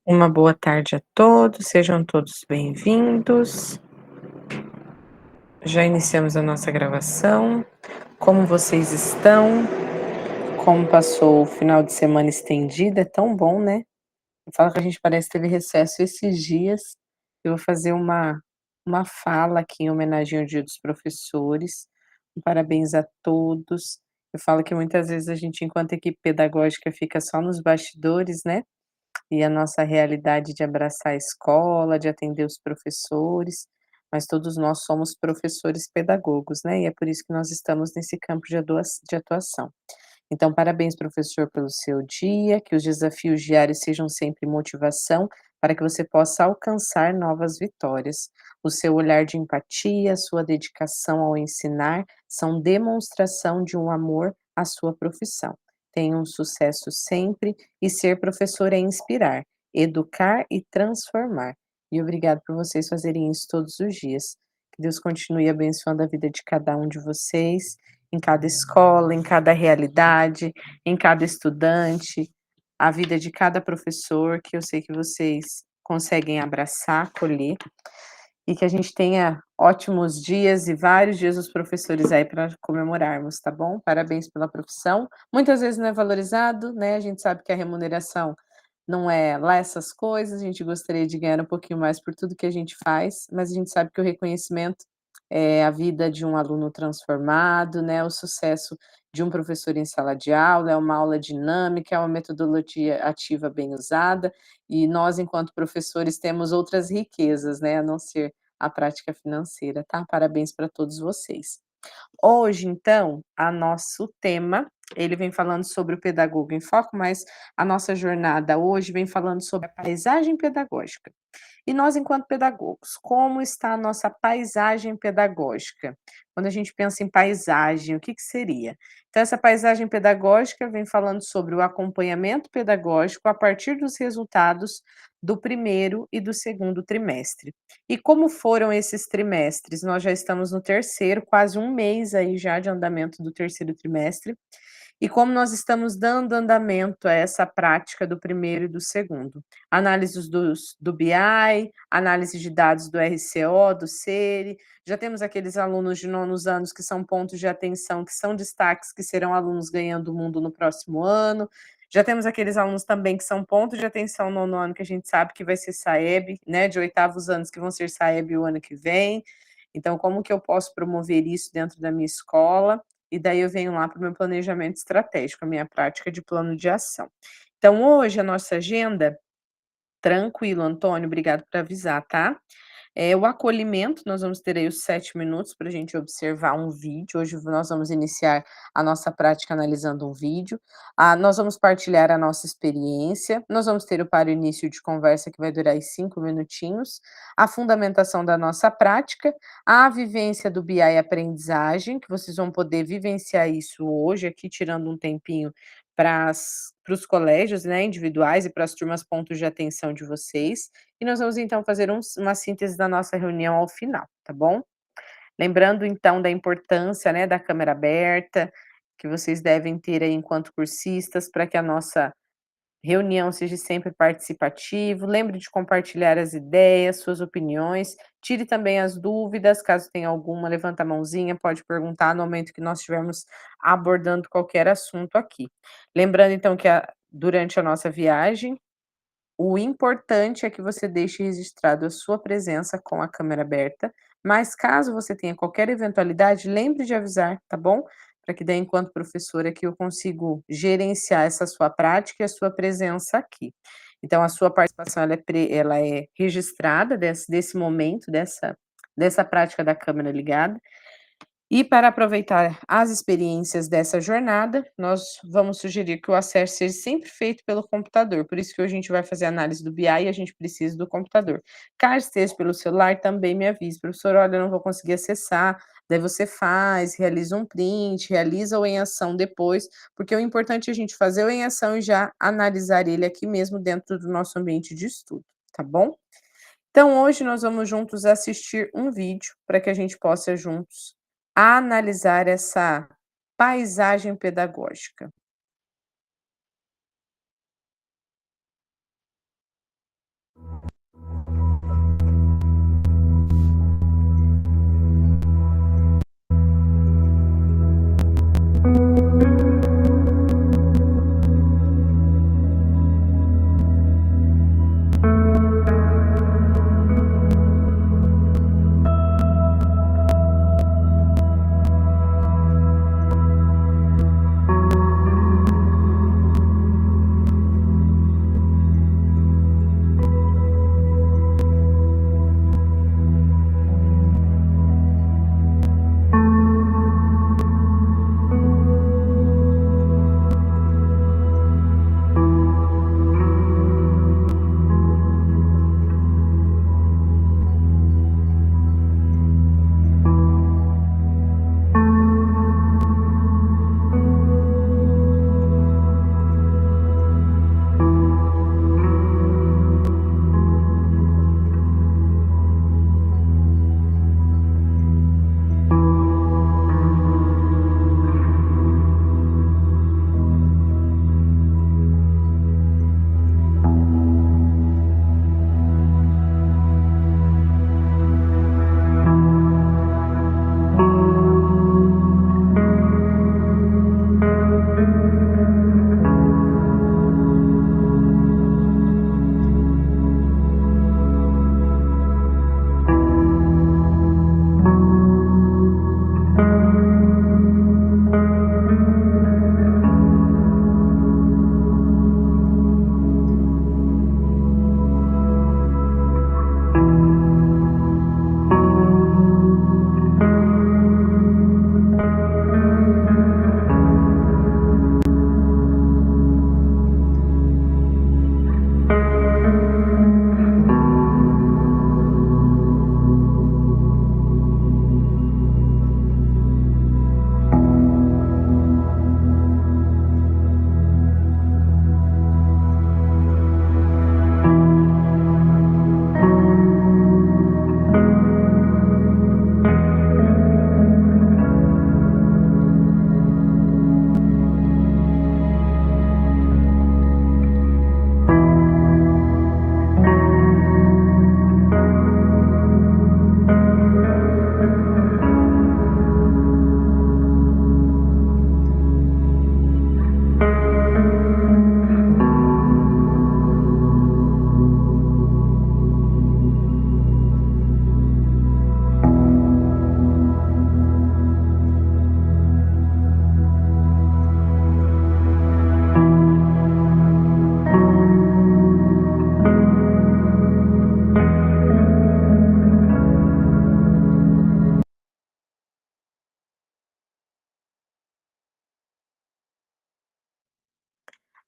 Uma boa tarde a todos, sejam todos bem-vindos. Já iniciamos a nossa gravação. Como vocês estão? Como passou o final de semana estendido? É tão bom, né? Fala que a gente parece que teve recesso esses dias. Eu vou fazer uma fala aqui em homenagem ao Dia dos Professores. Parabéns a todos. Eu falo que muitas vezes a gente, enquanto equipe pedagógica, fica só nos bastidores, né? E a nossa realidade de abraçar a escola, de atender os professores, mas todos nós somos professores pedagogos, né, e é por isso que nós estamos nesse campo de atuação. Então, parabéns, professor, pelo seu dia, que os desafios diários sejam sempre motivação para que você possa alcançar novas vitórias. O seu olhar de empatia, sua dedicação ao ensinar são demonstração de um amor à sua profissão. Tenha um sucesso sempre e ser professor é inspirar, educar e transformar. E obrigado por vocês fazerem isso todos os dias. Que Deus continue abençoando a vida de cada um de vocês em cada escola, em cada realidade, em cada estudante, a vida de cada professor, que eu sei que vocês conseguem abraçar, acolher, e que a gente tenha ótimos dias e vários dias dos professores aí para comemorarmos, tá bom? Parabéns pela profissão. Muitas vezes não é valorizado, né? A gente sabe que a remuneração não é lá essas coisas, a gente gostaria de ganhar um pouquinho mais por tudo que a gente faz, mas a gente sabe que o reconhecimento é a vida de um aluno transformado, né, o sucesso de um professor em sala de aula, é uma aula dinâmica, é uma metodologia ativa bem usada, e nós, enquanto professores, temos outras riquezas, né, a não ser a prática financeira, tá? Parabéns para todos vocês. Hoje, então, a nosso tema, ele vem falando sobre o pedagogo em foco, mas a nossa jornada hoje vem falando sobre a paisagem pedagógica. E nós, enquanto pedagogos, como está a nossa paisagem pedagógica? Quando a gente pensa em paisagem, o que que seria? Então, essa paisagem pedagógica vem falando sobre o acompanhamento pedagógico a partir dos resultados do primeiro e do segundo trimestre. E como foram esses trimestres? Nós já estamos no terceiro, quase um mês aí já de andamento do terceiro trimestre. E como nós estamos dando andamento a essa prática do primeiro e do segundo. Análises do BI, análise de dados do RCO, do SERE, já temos aqueles alunos de nonos anos que são pontos de atenção, que são destaques, que serão alunos ganhando o mundo no próximo ano. Já temos aqueles alunos também que são pontos de atenção no nono ano, que a gente sabe que vai ser SAEB, né, de oitavos anos que vão ser SAEB o ano que vem. Então, como que eu posso promover isso dentro da minha escola? E daí eu venho lá para o meu planejamento estratégico, a minha prática de plano de ação. Então hoje a nossa agenda tranquilo, Antônio, obrigado por avisar, tá? O acolhimento, nós vamos ter aí os 7 minutos para a gente observar um vídeo. Hoje nós vamos iniciar a nossa prática analisando um vídeo. Nós vamos partilhar a nossa experiência. Nós vamos ter o para o início de conversa, que vai durar aí 5 minutinhos. A fundamentação da nossa prática. A vivência do BI aprendizagem, que vocês vão poder vivenciar isso hoje, aqui tirando um tempinho para os colégios, né, individuais e para as turmas pontos de atenção de vocês. E nós vamos então fazer uma síntese da nossa reunião ao final, tá bom? Lembrando então da importância, né, da câmera aberta, que vocês devem ter aí enquanto cursistas, para que a nossa reunião seja sempre participativo. Lembre de compartilhar as ideias, suas opiniões. Tire também as dúvidas, caso tenha alguma, levanta a mãozinha, pode perguntar no momento que nós estivermos abordando qualquer assunto aqui. Lembrando então que durante a nossa viagem, o importante é que você deixe registrado a sua presença com a câmera aberta, mas caso você tenha qualquer eventualidade, lembre de avisar, tá bom? Para que daí, enquanto professora, que eu consigo gerenciar essa sua prática e a sua presença aqui. Então, a sua participação ela é registrada desse momento, dessa prática da câmera ligada. E para aproveitar as experiências dessa jornada, nós vamos sugerir que o acesso seja sempre feito pelo computador, por isso que hoje a gente vai fazer análise do BI e a gente precisa do computador. Caso esteja pelo celular, também me avise: "Professor, olha, eu não vou conseguir acessar", daí você faz, realiza um print, realiza o em ação depois, porque o importante é a gente fazer o em ação e já analisar ele aqui mesmo dentro do nosso ambiente de estudo, tá bom? Então, hoje nós vamos juntos assistir um vídeo para que a gente possa juntos analisar essa paisagem pedagógica.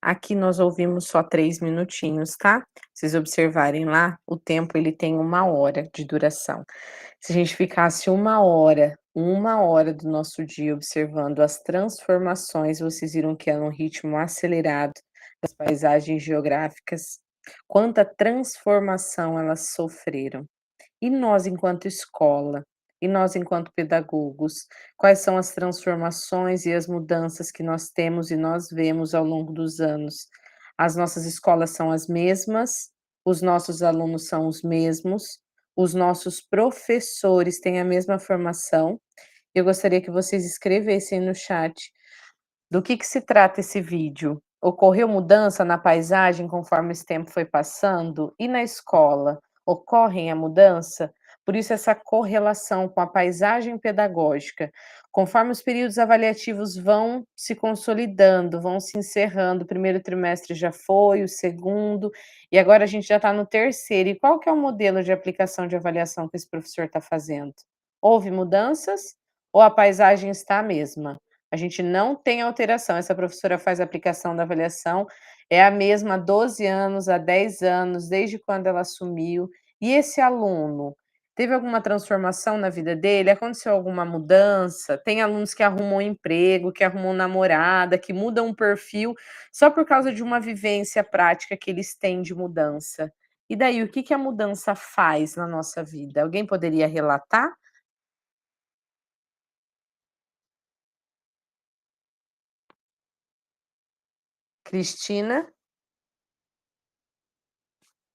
Aqui nós ouvimos só 3 minutinhos, tá? Se vocês observarem lá, o tempo ele tem 1 hora de duração. Se a gente ficasse 1 hora do nosso dia observando as transformações, vocês viram que é num ritmo acelerado das paisagens geográficas, quanta transformação elas sofreram. E nós enquanto escola, e nós enquanto pedagogos, quais são as transformações e as mudanças que nós temos e nós vemos ao longo dos anos? As nossas escolas são as mesmas, os nossos alunos são os mesmos, os nossos professores têm a mesma formação. Eu gostaria que vocês escrevessem no chat do que se trata esse vídeo? Ocorreu mudança na paisagem conforme esse tempo foi passando? E na escola, ocorrem a mudança? Por isso essa correlação com a paisagem pedagógica, conforme os períodos avaliativos vão se consolidando, vão se encerrando, o primeiro trimestre já foi, o segundo, e agora a gente já está no terceiro. E qual que é o modelo de aplicação de avaliação que esse professor está fazendo? Houve mudanças ou a paisagem está a mesma? A gente não tem alteração, essa professora faz a aplicação da avaliação, é a mesma há 12 anos, há 10 anos, desde quando ela assumiu. E esse aluno, teve alguma transformação na vida dele? Aconteceu alguma mudança? Tem alunos que arrumam um emprego, que arrumam namorada, que mudam um perfil só por causa de uma vivência prática que eles têm de mudança. E daí, o que que a mudança faz na nossa vida? Alguém poderia relatar? Cristina?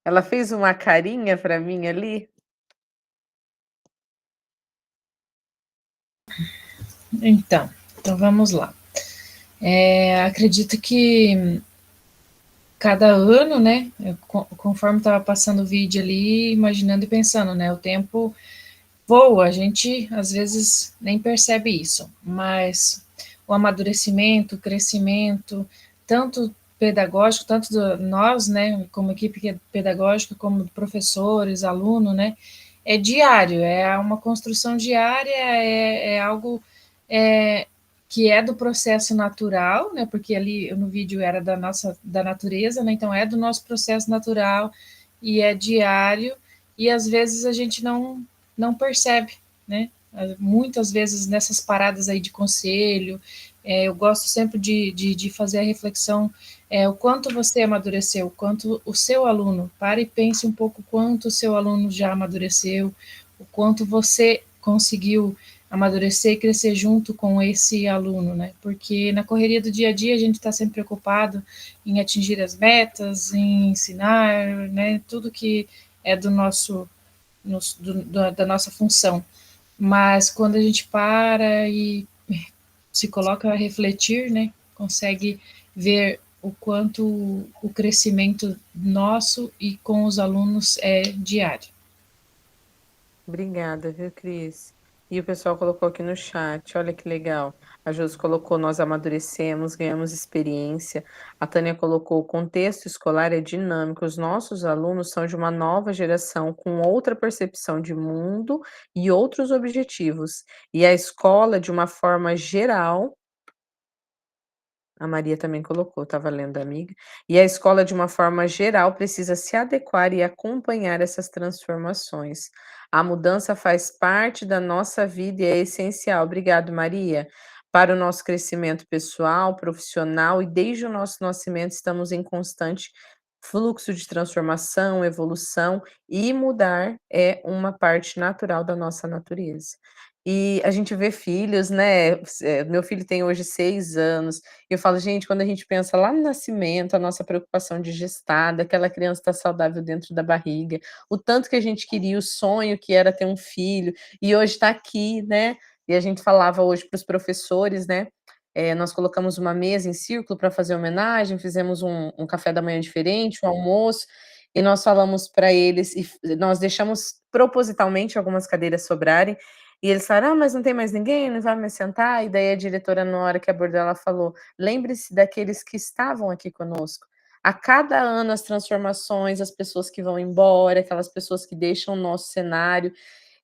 Ela fez uma carinha para mim ali. Então vamos lá. Acredito que cada ano, né, conforme estava passando o vídeo ali, imaginando e pensando, né, o tempo voa, a gente às vezes nem percebe isso, mas o amadurecimento, o crescimento, tanto pedagógico, tanto nós, né, como equipe pedagógica, como professores, aluno, né, é diário, é uma construção diária, é algo é, que é do processo natural, né, porque ali no vídeo era da natureza, né, então é do nosso processo natural e é diário, e às vezes a gente não percebe, né? Muitas vezes nessas paradas aí de conselho, eu gosto sempre de fazer a reflexão, o quanto você amadureceu, o quanto o seu aluno, pare e pense um pouco quanto o seu aluno já amadureceu, o quanto você conseguiu amadurecer e crescer junto com esse aluno, né? Porque na correria do dia a dia a gente está sempre preocupado em atingir as metas, em ensinar, né? Tudo que é do nosso da nossa função. Mas quando a gente para e se coloca a refletir, né, consegue ver o quanto o crescimento nosso e com os alunos é diário. Obrigada, viu, Cris? E o pessoal colocou aqui no chat, olha que legal. A Josi colocou, nós amadurecemos, ganhamos experiência. A Tânia colocou, o contexto escolar é dinâmico, os nossos alunos são de uma nova geração, com outra percepção de mundo e outros objetivos. E a escola, de uma forma geral, a Maria também colocou, estava lendo a amiga. E a escola, de uma forma geral, precisa se adequar e acompanhar essas transformações. A mudança faz parte da nossa vida e é essencial. Obrigado, Maria. Para o nosso crescimento pessoal, profissional e desde o nosso nascimento estamos em constante fluxo de transformação, evolução e mudar é uma parte natural da nossa natureza. E a gente vê filhos, né? Meu filho tem hoje 6 anos, e eu falo: "Gente, quando a gente pensa lá no nascimento, a nossa preocupação de gestar, daquela criança estar saudável dentro da barriga, o tanto que a gente queria, o sonho que era ter um filho, e hoje está aqui, né". E a gente falava hoje para os professores, né, nós colocamos uma mesa em círculo para fazer homenagem, fizemos um café da manhã diferente, um almoço, e nós falamos para eles nós deixamos propositalmente algumas cadeiras sobrarem, e eles falaram: "Ah, mas não tem mais ninguém, não vai mais sentar?". E daí a diretora, na hora que abordou, ela falou: "Lembre-se daqueles que estavam aqui conosco. A cada ano as transformações, as pessoas que vão embora, aquelas pessoas que deixam o nosso cenário,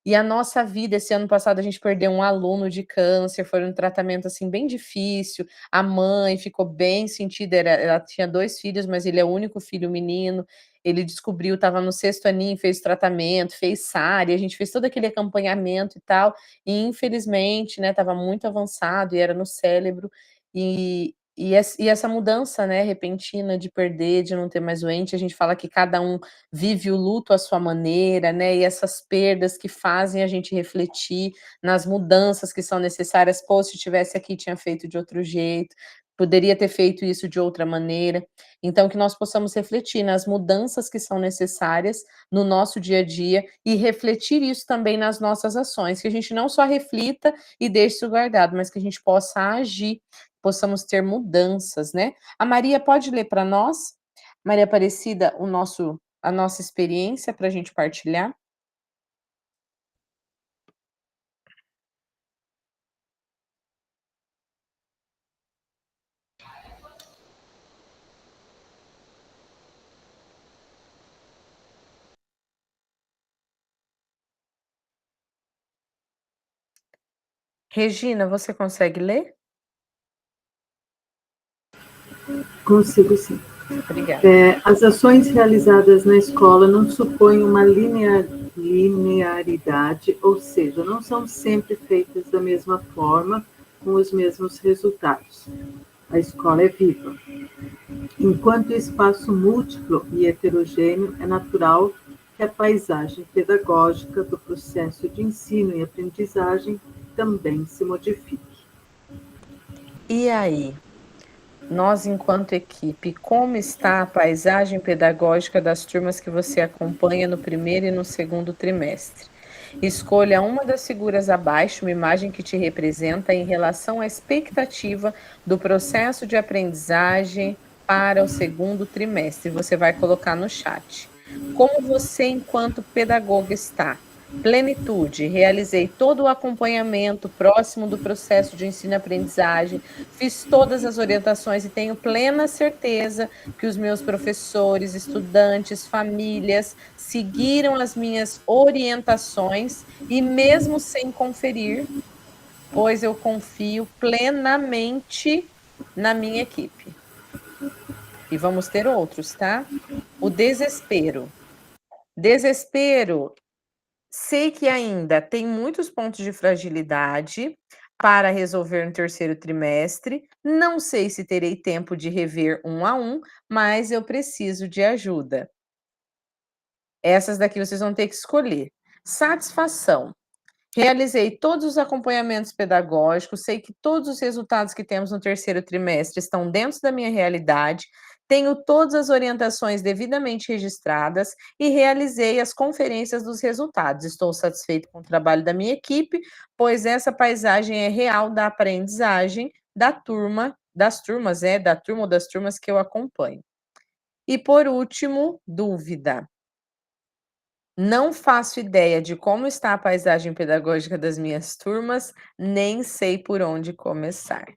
E a nossa vida, esse ano passado a gente perdeu um aluno de câncer, foi um tratamento, assim, bem difícil, a mãe ficou bem sentida, ela tinha 2 filhos, mas ele é o único filho menino, ele descobriu, estava no 6º aninho, fez tratamento, fez SARI, a gente fez todo aquele acompanhamento e tal, e infelizmente, né, estava muito avançado e era no cérebro, e essa mudança, né, repentina de perder, de não ter mais o ente, a gente fala que cada um vive o luto à sua maneira, né, e essas perdas que fazem a gente refletir nas mudanças que são necessárias. "Pô, se tivesse aqui, tinha feito de outro jeito, poderia ter feito isso de outra maneira". Então que nós possamos refletir nas mudanças que são necessárias no nosso dia a dia e refletir isso também nas nossas ações, que a gente não só reflita e deixe isso guardado, mas que a gente possa agir, possamos ter mudanças, né. A Maria pode ler para nós? Maria Aparecida, o nosso a nossa experiência para a gente partilhar? Regina, você consegue ler? Consigo sim. Obrigada. As ações realizadas na escola não supõem uma linearidade, ou seja, não são sempre feitas da mesma forma, com os mesmos resultados. A escola é viva. Enquanto espaço múltiplo e heterogêneo, é natural que a paisagem pedagógica do processo de ensino e aprendizagem também se modifique. E aí, nós enquanto equipe, como está a paisagem pedagógica das turmas que você acompanha no primeiro e no segundo trimestre? Escolha uma das figuras abaixo, uma imagem que te representa em relação à expectativa do processo de aprendizagem para o segundo trimestre. Você vai colocar no chat. Como você, enquanto pedagoga, está? Plenitude, realizei todo o acompanhamento próximo do processo de ensino-aprendizagem, fiz todas as orientações e tenho plena certeza que os meus professores, estudantes, famílias seguiram as minhas orientações e mesmo sem conferir, pois eu confio plenamente na minha equipe. E vamos ter outros, tá? O desespero. Desespero, sei que ainda tem muitos pontos de fragilidade para resolver no terceiro trimestre. Não sei se terei tempo de rever um a um, mas eu preciso de ajuda. Essas daqui vocês vão ter que escolher. Satisfação. Realizei todos os acompanhamentos pedagógicos, sei que todos os resultados que temos no terceiro trimestre estão dentro da minha realidade, tenho todas as orientações devidamente registradas e realizei as conferências dos resultados. Estou satisfeito com o trabalho da minha equipe, pois essa paisagem é real da aprendizagem da turma, das turmas, da turma ou das turmas que eu acompanho. E por último, dúvida. Não faço ideia de como está a paisagem pedagógica das minhas turmas, nem sei por onde começar.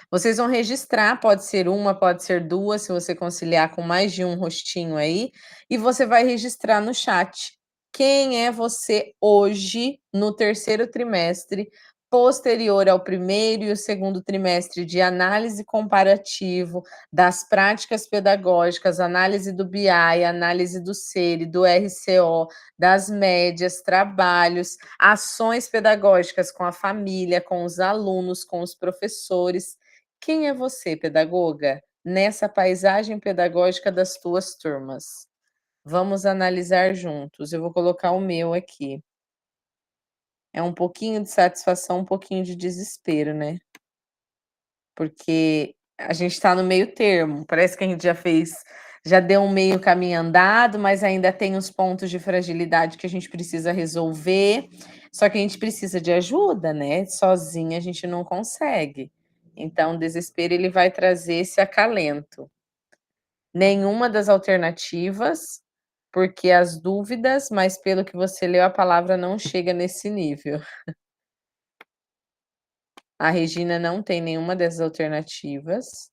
Vocês vão registrar, pode ser uma, pode ser duas, se você conciliar com mais de um rostinho aí, e você vai registrar no chat. Quem é você hoje no terceiro trimestre, posterior ao primeiro e o segundo trimestre de análise comparativo das práticas pedagógicas, análise do BI, análise do CERI, do RCO, das médias, trabalhos, ações pedagógicas com a família, com os alunos, com os professores. Quem é você, pedagoga, nessa paisagem pedagógica das tuas turmas? Vamos analisar juntos. Eu vou colocar o meu aqui. É um pouquinho de satisfação, um pouquinho de desespero, né? Porque a gente está no meio termo. Parece que a gente já deu um meio caminho andado, mas ainda tem uns pontos de fragilidade que a gente precisa resolver. Só que a gente precisa de ajuda, né? Sozinha a gente não consegue. Então, o desespero ele vai trazer esse acalento. Nenhuma das alternativas, porque as dúvidas, mas pelo que você leu, a palavra não chega nesse nível. A Regina não tem nenhuma dessas alternativas.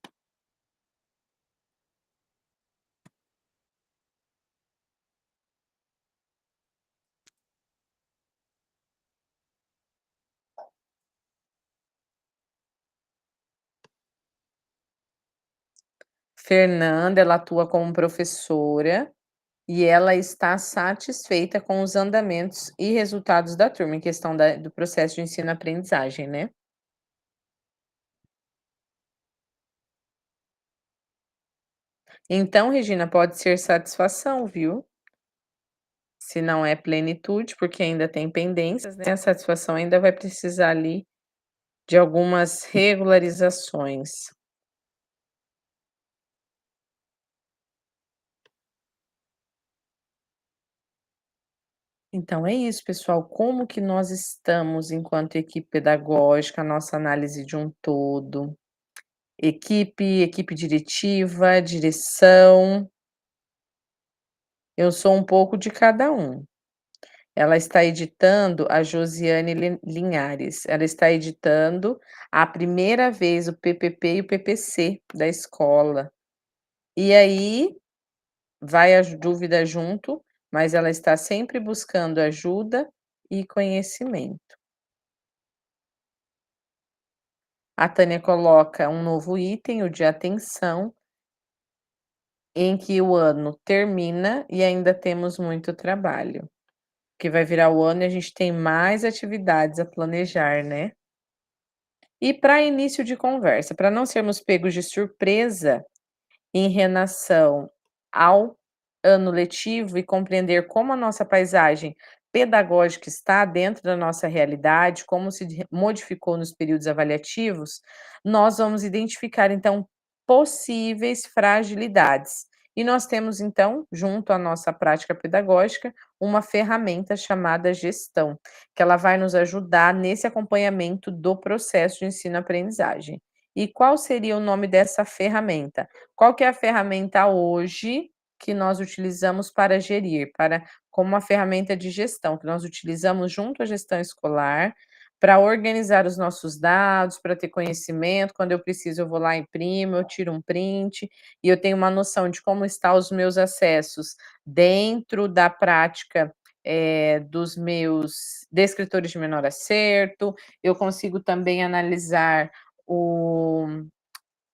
Fernanda, ela atua como professora e ela está satisfeita com os andamentos e resultados da turma, em questão do processo de ensino-aprendizagem, né. Então, Regina, pode ser satisfação, viu. Se não é plenitude, porque ainda tem pendências, né, a satisfação ainda vai precisar ali de algumas regularizações. Então é isso, pessoal, como que nós estamos enquanto equipe pedagógica, a nossa análise de um todo, equipe diretiva, direção, eu sou um pouco de cada um. Ela está editando a Josiane Linhares, ela está editando a primeira vez o PPP e o PPC da escola. E aí, vai a dúvida junto, mas ela está sempre buscando ajuda e conhecimento. A Tânia coloca um novo item, o de atenção, em que o ano termina e ainda temos muito trabalho, que vai virar o ano e a gente tem mais atividades a planejar, né. E para início de conversa, para não sermos pegos de surpresa em relação ao ano letivo e compreender como a nossa paisagem pedagógica está dentro da nossa realidade, como se modificou nos períodos avaliativos, nós vamos identificar então possíveis fragilidades. E nós temos então, junto à nossa prática pedagógica, uma ferramenta chamada gestão, que ela vai nos ajudar nesse acompanhamento do processo de ensino-aprendizagem. E qual seria o nome dessa ferramenta? Qual que é a ferramenta hoje que nós utilizamos para gerir, como uma ferramenta de gestão, que nós utilizamos junto à gestão escolar, para organizar os nossos dados, para ter conhecimento, quando eu preciso eu vou lá, imprimo, eu tiro um print, e eu tenho uma noção de como está os meus acessos dentro da prática, dos meus descritores de menor acerto, eu consigo também analisar o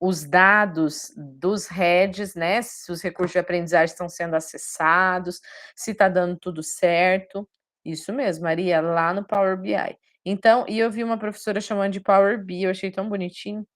os dados dos REDs, né, se os recursos de aprendizagem estão sendo acessados, se está dando tudo certo. Isso mesmo, Maria, lá no Power BI. Então eu vi uma professora chamando de Power BI, eu achei tão bonitinho.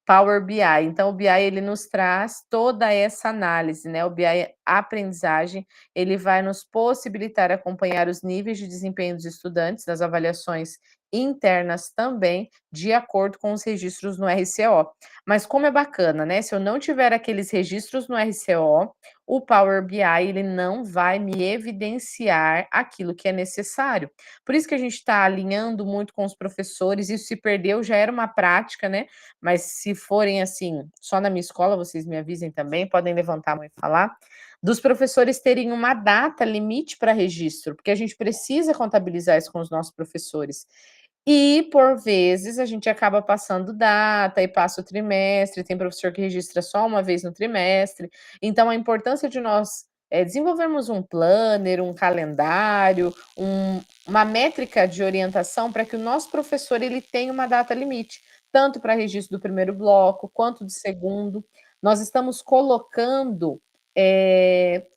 Power BI. Então, o BI ele nos traz toda essa análise, né? O BI aprendizagem, ele vai nos possibilitar acompanhar os níveis de desempenho dos estudantes, das avaliações internas também, de acordo com os registros no RCO. Mas como é bacana, né? Se eu não tiver aqueles registros no RCO, o Power BI ele não vai me evidenciar aquilo que é necessário. Por isso que a gente está alinhando muito com os professores, isso se perdeu, já era uma prática, né? Mas se forem, assim, só na minha escola, vocês me avisem também, podem levantar a mão e falar, dos professores terem uma data limite para registro, porque a gente precisa contabilizar isso com os nossos professores. E, por vezes, a gente acaba passando data e passa o trimestre, tem professor que registra só uma vez no trimestre. Então, a importância de nós, desenvolvermos um planner, um calendário, uma métrica de orientação para que o nosso professor ele tenha uma data limite, tanto para registro do primeiro bloco, quanto do segundo. Nós estamos colocando,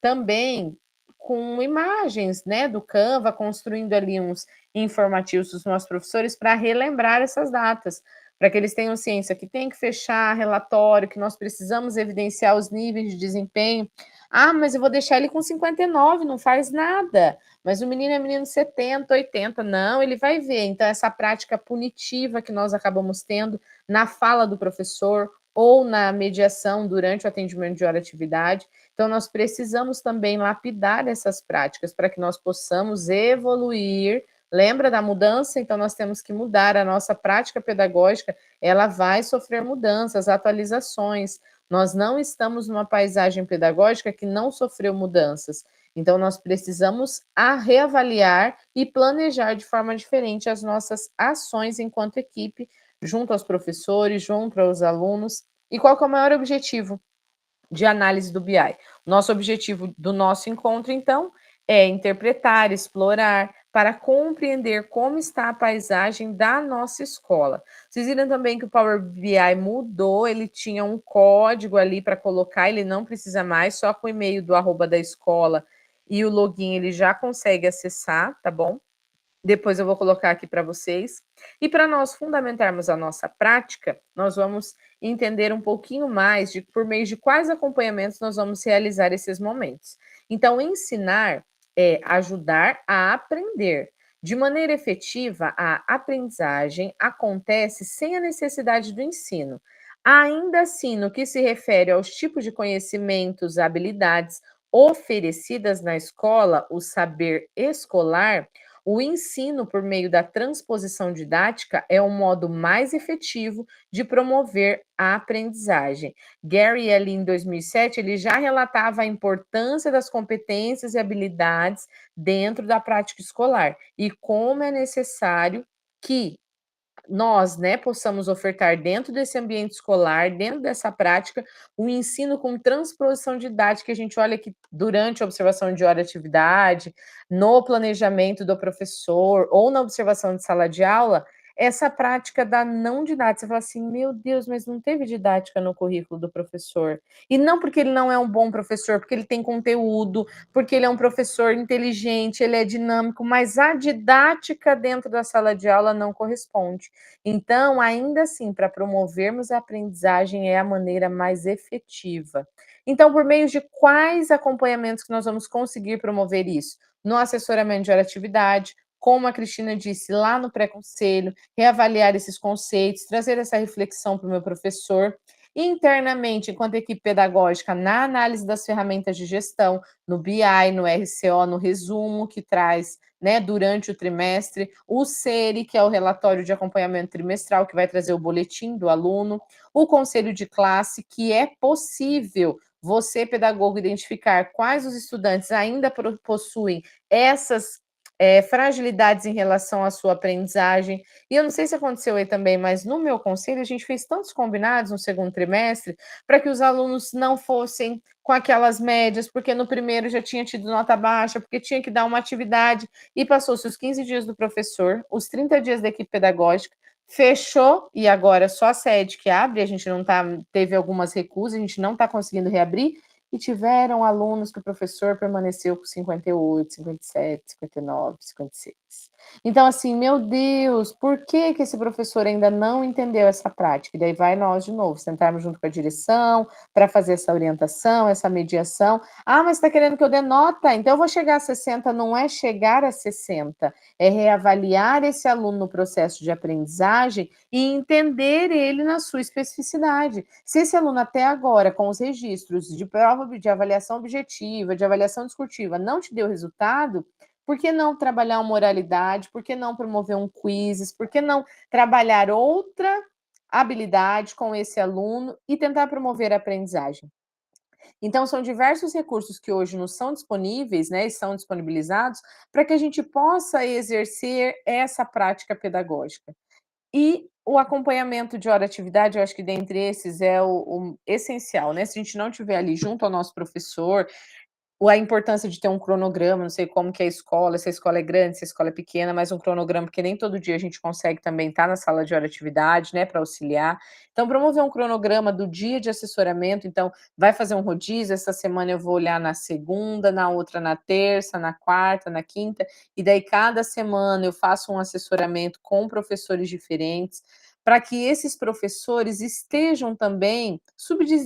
também com imagens, né, do Canva, construindo ali uns informativos dos nossos professores para relembrar essas datas, para que eles tenham ciência que tem que fechar relatório, que nós precisamos evidenciar os níveis de desempenho. Ah, mas eu vou deixar ele com 59, não faz nada. Mas o menino é menino 70, 80. Não, ele vai ver. Então, essa prática punitiva que nós acabamos tendo na fala do professor ou na mediação durante o atendimento de hora atividade. Então, nós precisamos também lapidar essas práticas para que nós possamos evoluir. Lembra da mudança? Então, nós temos que mudar a nossa prática pedagógica, ela vai sofrer mudanças, atualizações. Nós não estamos numa paisagem pedagógica que não sofreu mudanças. Então, nós precisamos reavaliar e planejar de forma diferente as nossas ações enquanto equipe, junto aos professores, junto aos alunos. E qual que é o maior objetivo de análise do BI? Nosso objetivo do nosso encontro, então, é interpretar, explorar, para compreender como está a paisagem da nossa escola. Vocês viram também que o Power BI mudou, ele tinha um código ali para colocar, ele não precisa mais, só com o e-mail do @ da escola e o login ele já consegue acessar, tá bom? Depois eu vou colocar aqui para vocês. E para nós fundamentarmos a nossa prática, nós vamos entender um pouquinho mais de por meio de quais acompanhamentos nós vamos realizar esses momentos. Então, ensinar é ajudar a aprender. De maneira efetiva, a aprendizagem acontece sem a necessidade do ensino. Ainda assim, no que se refere aos tipos de conhecimentos, habilidades oferecidas na escola, o saber escolar, o ensino por meio da transposição didática é o modo mais efetivo de promover a aprendizagem. Gary, ali em 2007, ele já relatava a importância das competências e habilidades dentro da prática escolar e como é necessário que nós, né, possamos ofertar dentro desse ambiente escolar, dentro dessa prática, o ensino com transposição didática. A gente olha que durante a observação de hora de atividade, no planejamento do professor ou na observação de sala de aula, essa prática da não didática. Você fala assim, meu Deus, mas não teve didática no currículo do professor. E não porque ele não é um bom professor, porque ele tem conteúdo, porque ele é um professor inteligente, ele é dinâmico, mas a didática dentro da sala de aula não corresponde. Então, ainda assim, para promovermos a aprendizagem é a maneira mais efetiva. Então, por meio de quais acompanhamentos que nós vamos conseguir promover isso? No assessoramento de hora atividade, como a Cristina disse, lá no pré-conselho, reavaliar esses conceitos, trazer essa reflexão para o meu professor. Internamente, enquanto equipe pedagógica, na análise das ferramentas de gestão, no BI, no RCO, no resumo que traz, né, durante o trimestre, o SERI, que é o relatório de acompanhamento trimestral, que vai trazer o boletim do aluno, o conselho de classe, que é possível você, pedagogo, identificar quais os estudantes ainda possuem essas fragilidades em relação à sua aprendizagem. E eu não sei se aconteceu aí também, mas no meu conselho a gente fez tantos combinados no segundo trimestre para que os alunos não fossem com aquelas médias, porque no primeiro já tinha tido nota baixa, porque tinha que dar uma atividade, e passou-se os 15 dias do professor, os 30 dias da equipe pedagógica, fechou, e agora só a sede que abre, a gente não tá, teve algumas recusas, a gente não está conseguindo reabrir, e tiveram alunos que o professor permaneceu com 58, 57, 59, 56. Então, assim, meu Deus, por que que esse professor ainda não entendeu essa prática? E daí vai nós de novo, sentarmos junto com a direção para fazer essa orientação, essa mediação. Ah, mas está querendo que eu dê nota? Então eu vou chegar a 60, não é chegar a 60, é reavaliar esse aluno no processo de aprendizagem e entender ele na sua especificidade. Se esse aluno até agora, com os registros de prova de avaliação objetiva, de avaliação discursiva, não te deu resultado, por que não trabalhar uma oralidade? Por que não promover um quizzes? Por que não trabalhar outra habilidade com esse aluno e tentar promover a aprendizagem? Então, são diversos recursos que hoje nos são disponíveis, né, estão disponibilizados, para que a gente possa exercer essa prática pedagógica. E o acompanhamento de hora atividade, eu acho que dentre esses é o essencial, né? Se a gente não tiver ali junto ao nosso professor, ou a importância de ter um cronograma, não sei como que é a escola, se a escola é grande, se a escola é pequena, mas um cronograma, porque nem todo dia a gente consegue também estar na sala de hora atividade, né, para auxiliar. Então, promover um cronograma do dia de assessoramento, então, vai fazer um rodízio, essa semana eu vou olhar na segunda, na outra na terça, na quarta, na quinta, e daí cada semana eu faço um assessoramento com professores diferentes, para que esses professores estejam também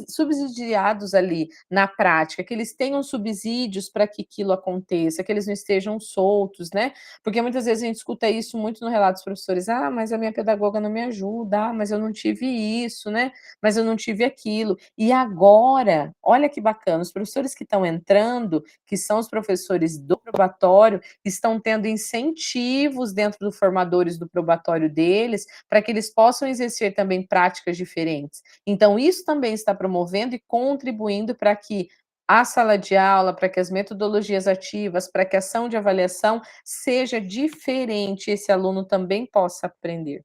subsidiados ali na prática, que eles tenham subsídios para que aquilo aconteça, que eles não estejam soltos, né? Porque muitas vezes a gente escuta isso muito no relato dos professores: ah, mas a minha pedagoga não me ajuda, ah, mas eu não tive isso, né? Mas eu não tive aquilo. E agora, olha que bacana, os professores que estão entrando, que são os professores do probatório, estão tendo incentivos dentro dos formadores do probatório deles, para que eles possam exercer também práticas diferentes. Então, isso também está promovendo e contribuindo para que a sala de aula, para que as metodologias ativas, para que a ação de avaliação seja diferente, esse aluno também possa aprender.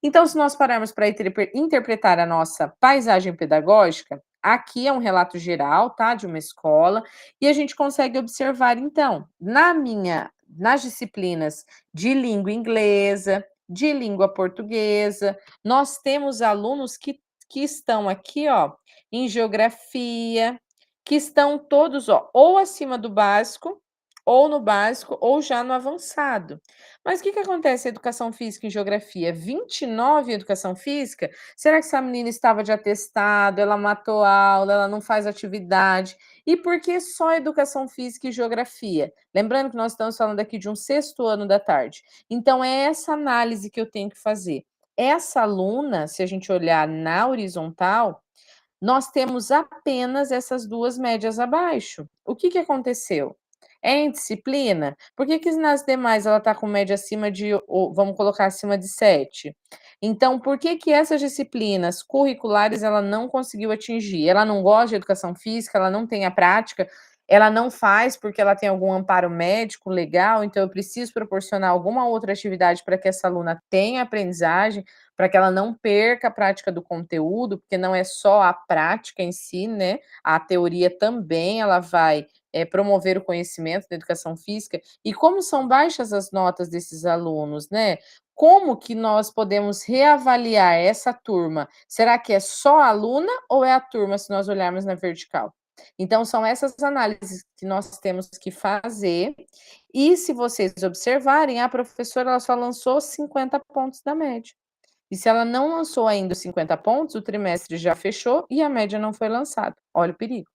Então, se nós pararmos para interpretar a nossa paisagem pedagógica, aqui é um relato geral, tá, de uma escola, e a gente consegue observar, então, na minha nas disciplinas de língua inglesa, de língua portuguesa. Nós temos alunos que estão aqui, ó, em geografia, que estão todos, ó, ou acima do básico, ou no básico, ou já no avançado. Mas o que acontece em educação física e geografia? 29 em educação física? Será que essa menina estava de atestado, ela matou aula, ela não faz atividade? E por que só educação física e geografia? Lembrando que nós estamos falando aqui de um sexto ano da tarde. Então, é essa análise que eu tenho que fazer. Essa aluna, se a gente olhar na horizontal, nós temos apenas essas duas médias abaixo. O que aconteceu? É em disciplina? Por que nas demais ela está com média acima de, ou vamos colocar acima de 7? Então, por que essas disciplinas curriculares ela não conseguiu atingir? Ela não gosta de educação física, ela não tem a prática, ela não faz porque ela tem algum amparo médico legal, então eu preciso proporcionar alguma outra atividade para que essa aluna tenha aprendizagem, para que ela não perca a prática do conteúdo, porque não é só a prática em si, né? A teoria também ela vai promover o conhecimento da educação física. E como são baixas as notas desses alunos, né? Como que nós podemos reavaliar essa turma? Será que é só a aluna ou é a turma, se nós olharmos na vertical? Então, são essas análises que nós temos que fazer. E se vocês observarem, a professora ela só lançou 50 pontos da média. E se ela não lançou ainda os 50 pontos, o trimestre já fechou e a média não foi lançada. Olha o perigo.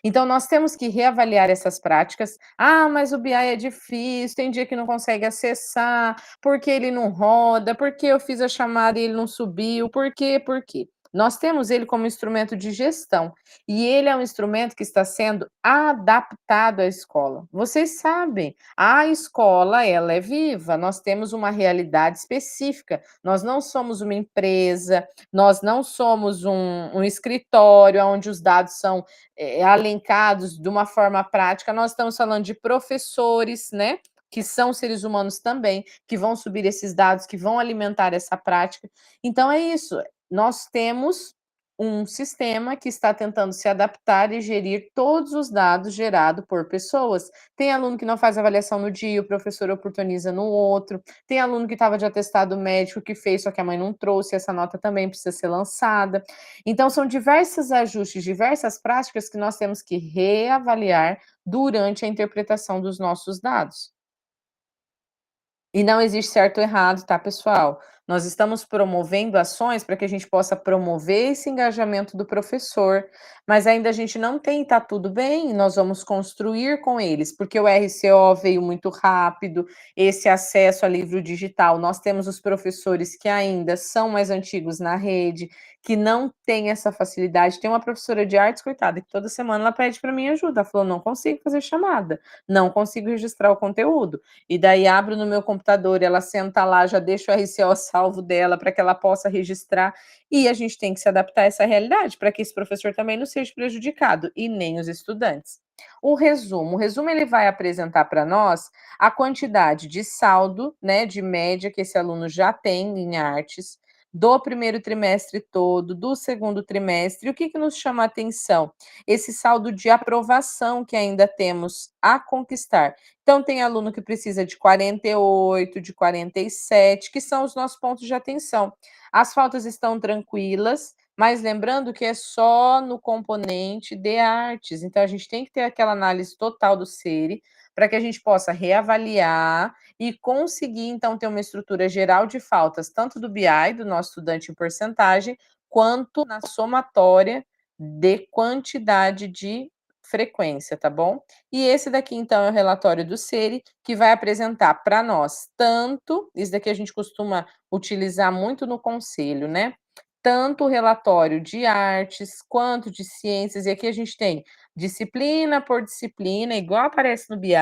Então, nós temos que reavaliar essas práticas. Ah, mas o BI é difícil, tem dia que não consegue acessar, porque ele não roda, porque eu fiz a chamada e ele não subiu, por quê? Por quê? Nós temos ele como instrumento de gestão e ele é um instrumento que está sendo adaptado à escola. Vocês sabem, a escola ela é viva, nós temos uma realidade específica, nós não somos uma empresa, nós não somos um escritório onde os dados são alencados de uma forma prática, nós estamos falando de professores, né? Que são seres humanos também, que vão subir esses dados, que vão alimentar essa prática. Então, é isso. Nós temos um sistema que está tentando se adaptar e gerir todos os dados gerados por pessoas. Tem aluno que não faz avaliação no dia, o professor oportuniza no outro. Tem aluno que estava de atestado médico que fez, só que a mãe não trouxe, essa nota também precisa ser lançada. Então, são diversos ajustes, diversas práticas que nós temos que reavaliar durante a interpretação dos nossos dados. E não existe certo ou errado, tá, pessoal? Nós estamos promovendo ações para que a gente possa promover esse engajamento do professor, mas ainda a gente não tem, tá tudo bem, nós vamos construir com eles, porque o RCO veio muito rápido, esse acesso a livro digital, nós temos os professores que ainda são mais antigos na rede, que não têm essa facilidade. Tem uma professora de artes, coitada, que toda semana ela pede para mim ajuda, ela falou, não consigo fazer chamada, não consigo registrar o conteúdo. E daí abro no meu computador, ela senta lá, já deixa o RCO salvo dela para que ela possa registrar, e a gente tem que se adaptar a essa realidade para que esse professor também não seja prejudicado e nem os estudantes. O resumo ele vai apresentar para nós a quantidade de saldo, né, de média que esse aluno já tem em artes, do primeiro trimestre todo, do segundo trimestre. O que nos chama a atenção? Esse saldo de aprovação que ainda temos a conquistar. Então, tem aluno que precisa de 48, de 47, que são os nossos pontos de atenção. As faltas estão tranquilas, mas lembrando que é só no componente de artes. Então, a gente tem que ter aquela análise total do SERI para que a gente possa reavaliar e conseguir, então, ter uma estrutura geral de faltas, tanto do BI, do nosso estudante em porcentagem, quanto na somatória de quantidade de frequência, tá bom? E esse daqui, então, é o relatório do SERI, que vai apresentar para nós tanto, isso daqui a gente costuma utilizar muito no conselho, né? Tanto o relatório de artes quanto de ciências, e aqui a gente tem disciplina por disciplina, igual aparece no BI,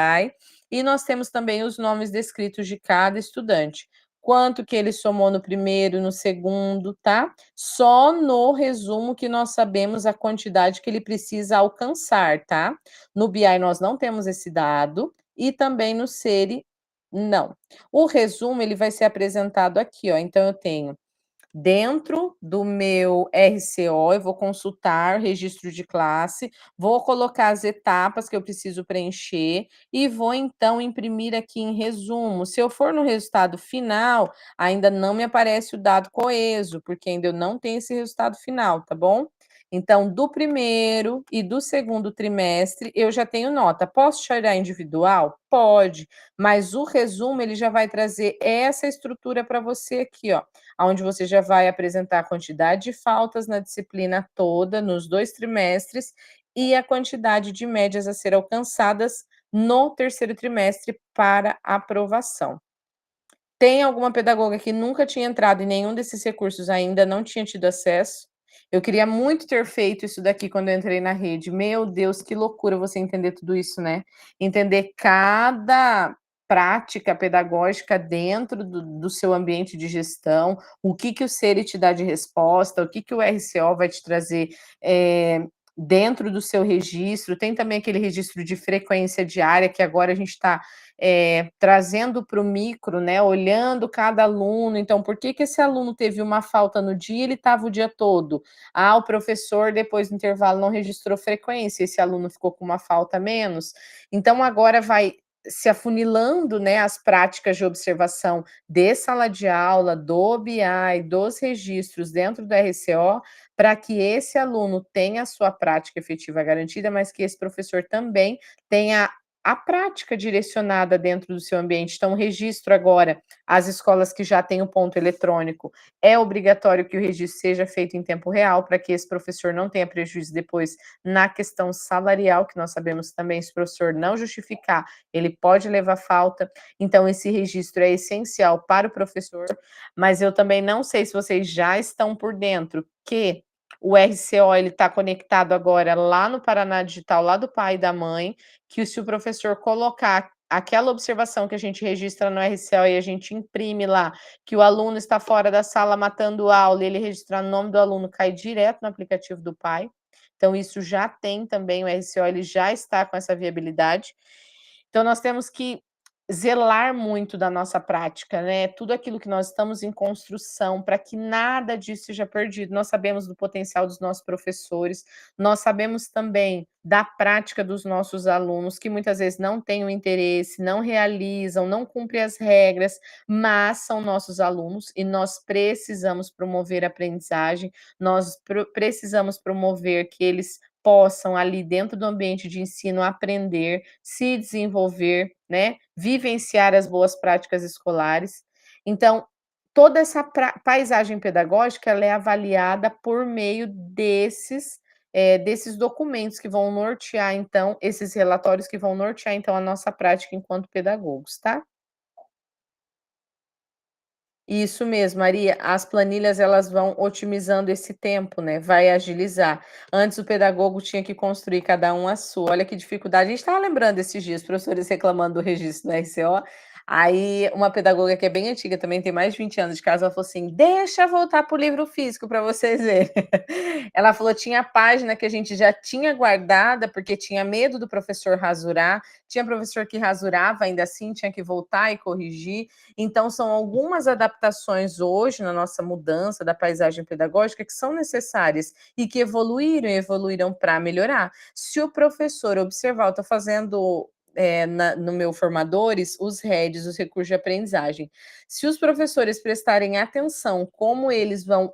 e nós temos também os nomes descritos de cada estudante. Quanto que ele somou no primeiro, no segundo, tá? Só no resumo que nós sabemos a quantidade que ele precisa alcançar, tá? No BI nós não temos esse dado e também no SERI não. O resumo ele vai ser apresentado aqui, ó. Então eu tenho dentro do meu RCO, eu vou consultar registro de classe, vou colocar as etapas que eu preciso preencher e vou então imprimir aqui em resumo. Se eu for no resultado final, ainda não me aparece o dado coeso, porque ainda eu não tenho esse resultado final, tá bom? Então, do primeiro e do segundo trimestre, eu já tenho nota. Posso tirar individual? Pode, mas o resumo ele já vai trazer essa estrutura para você aqui, ó, onde você já vai apresentar a quantidade de faltas na disciplina toda, nos 2 trimestres, e a quantidade de médias a ser alcançadas no terceiro trimestre para aprovação. Tem alguma pedagoga que nunca tinha entrado em nenhum desses recursos ainda, não tinha tido acesso? Eu queria muito ter feito isso daqui quando eu entrei na rede. Meu Deus, que loucura você entender tudo isso, né? Entender cada prática pedagógica dentro do seu ambiente de gestão, o que que o SERI te dá de resposta, o que que o RCO vai te trazer, dentro do seu registro. Tem também aquele registro de frequência diária, que agora a gente está trazendo para o micro, né, olhando cada aluno. Então, por que que esse aluno teve uma falta no dia, ele estava o dia todo? Ah, o professor depois do intervalo não registrou frequência, esse aluno ficou com uma falta a menos. Então, agora vai se afunilando, né, as práticas de observação de sala de aula, do BI, dos registros dentro do RCO, para que esse aluno tenha a sua prática efetiva garantida, mas que esse professor também tenha a prática direcionada dentro do seu ambiente. Então, o registro agora, as escolas que já têm o ponto eletrônico, é obrigatório que o registro seja feito em tempo real, para que esse professor não tenha prejuízo depois na questão salarial, que nós sabemos também, se o professor não justificar, ele pode levar falta. Então, esse registro é essencial para o professor, mas eu também não sei se vocês já estão por dentro que o RCO ele está conectado agora lá no Paraná Digital, lá do pai e da mãe, que se o professor colocar aquela observação que a gente registra no RCO e a gente imprime lá, que o aluno está fora da sala matando aula, e ele registrar o nome do aluno, cai direto no aplicativo do pai. Então, isso já tem também, o RCO ele já está com essa viabilidade. Então, nós temos que zelar muito da nossa prática, né? Tudo aquilo que nós estamos em construção, para que nada disso seja perdido. Nós sabemos do potencial dos nossos professores, nós sabemos também da prática dos nossos alunos, que muitas vezes não têm o interesse, não realizam, não cumprem as regras, mas são nossos alunos e nós precisamos promover a aprendizagem, nós precisamos promover que eles possam ali dentro do ambiente de ensino aprender, se desenvolver, né, vivenciar as boas práticas escolares. Então, toda essa paisagem pedagógica, ela é avaliada por meio desses documentos que vão nortear, então, esses relatórios que vão nortear, então, a nossa prática enquanto pedagogos, tá? Isso mesmo, Maria. As planilhas elas vão otimizando esse tempo, né? Vai agilizar. Antes o pedagogo tinha que construir cada um a sua. Olha que dificuldade. A gente estava lembrando esses dias, professores reclamando do registro do RCO. Aí uma pedagoga que é bem antiga, também tem mais de 20 anos de casa, ela falou assim: deixa voltar para o livro físico para vocês verem. Ela falou: tinha página que a gente já tinha guardada, porque tinha medo do professor rasurar, tinha professor que rasurava, ainda assim tinha que voltar e corrigir. Então, são algumas adaptações hoje na nossa mudança da paisagem pedagógica que são necessárias e que evoluíram para melhorar. Se o professor observar, eu estou fazendo no meu Formadores, os REDs, os recursos de aprendizagem. Se os professores prestarem atenção como eles vão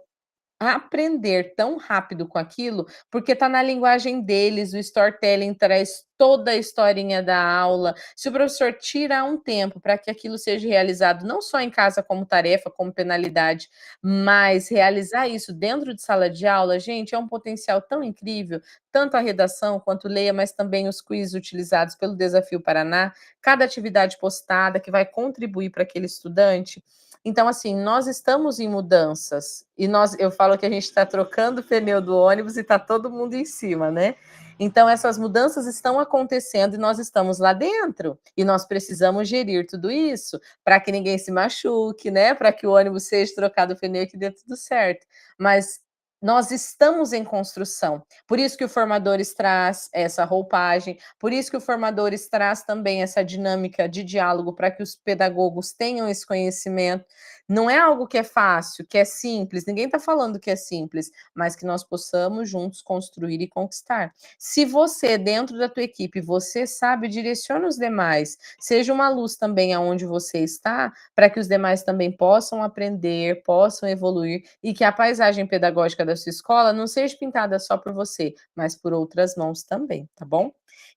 aprender tão rápido com aquilo, porque está na linguagem deles, o storytelling traz toda a historinha da aula. Se o professor tirar um tempo para que aquilo seja realizado, não só em casa como tarefa, como penalidade, mas realizar isso dentro de sala de aula, gente, é um potencial tão incrível, tanto a redação quanto leia, mas também os quizzes utilizados pelo Desafio Paraná, cada atividade postada que vai contribuir para aquele estudante. Então, assim, nós estamos em mudanças e eu falo que a gente está trocando o pneu do ônibus e está todo mundo em cima, né? Então, essas mudanças estão acontecendo e nós estamos lá dentro. E nós precisamos gerir tudo isso para que ninguém se machuque, né? Para que o ônibus seja trocado o pneu e que dê tudo certo. Mas Nós estamos em construção. Por isso que o Formadores traz essa roupagem, por isso que o Formadores traz também essa dinâmica de diálogo para que os pedagogos tenham esse conhecimento. Não é algo que é fácil, que é simples, ninguém está falando que é simples, mas que nós possamos juntos construir e conquistar. Se você, dentro da tua equipe, você sabe, direciona os demais, seja uma luz também aonde você está, para que os demais também possam aprender, possam evoluir e que a paisagem pedagógica da sua escola não seja pintada só por você, mas por outras mãos também, tá bom?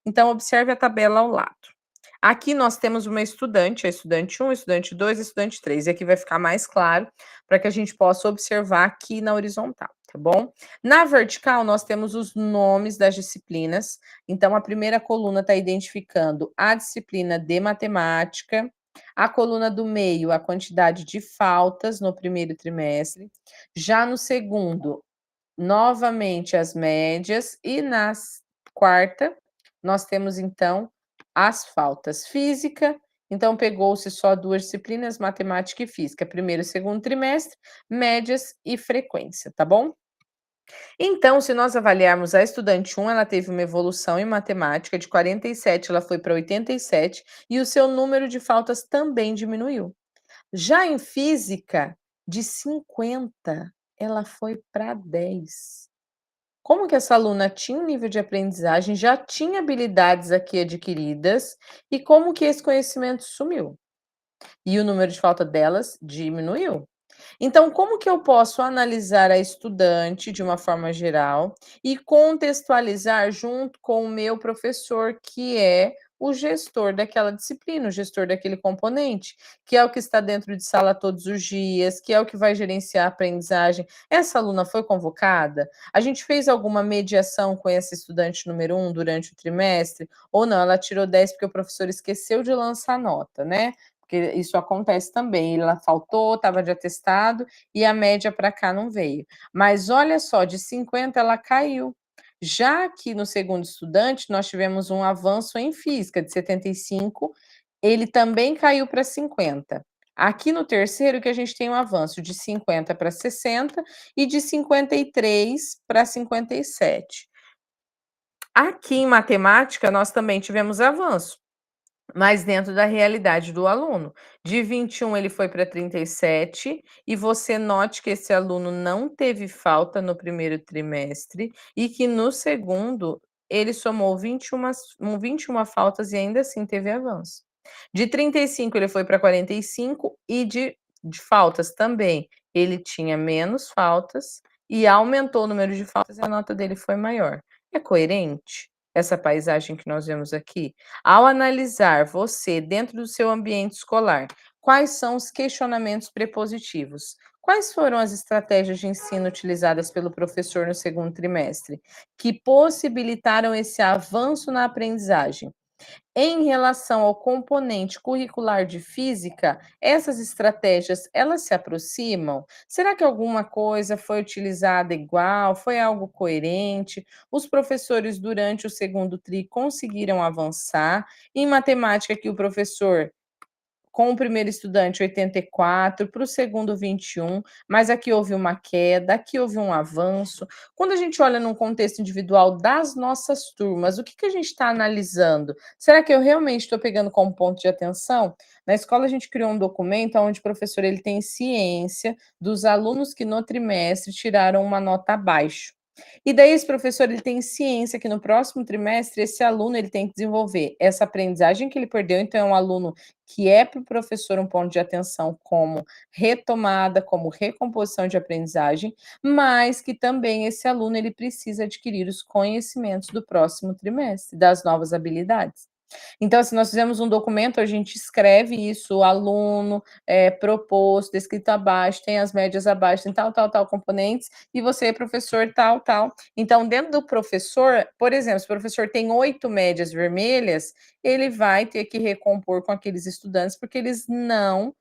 Então, observe a tabela ao lado. Aqui nós temos uma estudante, a estudante 1, estudante 2, estudante 3, e aqui vai ficar mais claro para que a gente possa observar aqui na horizontal, tá bom? Na vertical, nós temos os nomes das disciplinas, então a primeira coluna está identificando a disciplina de matemática, a coluna do meio, a quantidade de faltas no primeiro trimestre, já no segundo, novamente as médias, e na quarta, nós temos então as faltas. Física, então pegou-se só 2 disciplinas, matemática e física, primeiro e segundo trimestre, médias e frequência, tá bom? Então, se nós avaliarmos a estudante 1, ela teve uma evolução em matemática de 47, ela foi para 87, e o seu número de faltas também diminuiu. Já em física, de 50, ela foi para 10. Como que essa aluna tinha um nível de aprendizagem, já tinha habilidades aqui adquiridas, e como que esse conhecimento sumiu? E o número de falta delas diminuiu. Então, como que eu posso analisar a estudante de uma forma geral e contextualizar junto com o meu professor, que é o gestor daquela disciplina, o gestor daquele componente, que é o que está dentro de sala todos os dias, que é o que vai gerenciar a aprendizagem. Essa aluna foi convocada? A gente fez alguma mediação com essa estudante número 1 durante o trimestre? Ou não, ela tirou 10 porque o professor esqueceu de lançar nota, né? Porque isso acontece também, ela faltou, estava de atestado e a média para cá não veio. Mas olha só, de 50 ela caiu. Já que no segundo estudante nós tivemos um avanço em física de 75, ele também caiu para 50. Aqui no terceiro que a gente tem um avanço de 50 para 60 e de 53 para 57. Aqui em matemática nós também tivemos avanço, mas dentro da realidade do aluno. De 21 ele foi para 37, e você note que esse aluno não teve falta no primeiro trimestre e que no segundo ele somou 21 faltas e ainda assim teve avanço. De 35 ele foi para 45 e de faltas também. Ele tinha menos faltas e aumentou o número de faltas e a nota dele foi maior. É coerente essa paisagem que nós vemos aqui? Ao analisar você dentro do seu ambiente escolar, quais são os questionamentos prepositivos? Quais foram as estratégias de ensino utilizadas pelo professor no segundo trimestre que possibilitaram esse avanço na aprendizagem? Em relação ao componente curricular de física, essas estratégias, elas se aproximam? Será que alguma coisa foi utilizada igual? Foi algo coerente? Os professores, durante o segundo tri, conseguiram avançar? Em matemática, que o professor com o primeiro estudante 84, para o segundo 21, mas aqui houve uma queda, aqui houve um avanço. Quando a gente olha num contexto individual das nossas turmas, o que a gente está analisando? Será que eu realmente estou pegando como ponto de atenção? Na escola a gente criou um documento onde o professor ele tem ciência dos alunos que no trimestre tiraram uma nota abaixo. E daí esse professor ele tem ciência que no próximo trimestre esse aluno ele tem que desenvolver essa aprendizagem que ele perdeu, então é um aluno que é para o professor um ponto de atenção como retomada, como recomposição de aprendizagem, mas que também esse aluno ele precisa adquirir os conhecimentos do próximo trimestre, das novas habilidades. Então, assim, nós fizemos um documento, a gente escreve isso, o aluno, proposto, descrito abaixo, tem as médias abaixo, tem tal componentes, e você, professor, tal. Então, dentro do professor, por exemplo, se o professor tem 8 médias vermelhas, ele vai ter que recompor com aqueles estudantes, porque eles não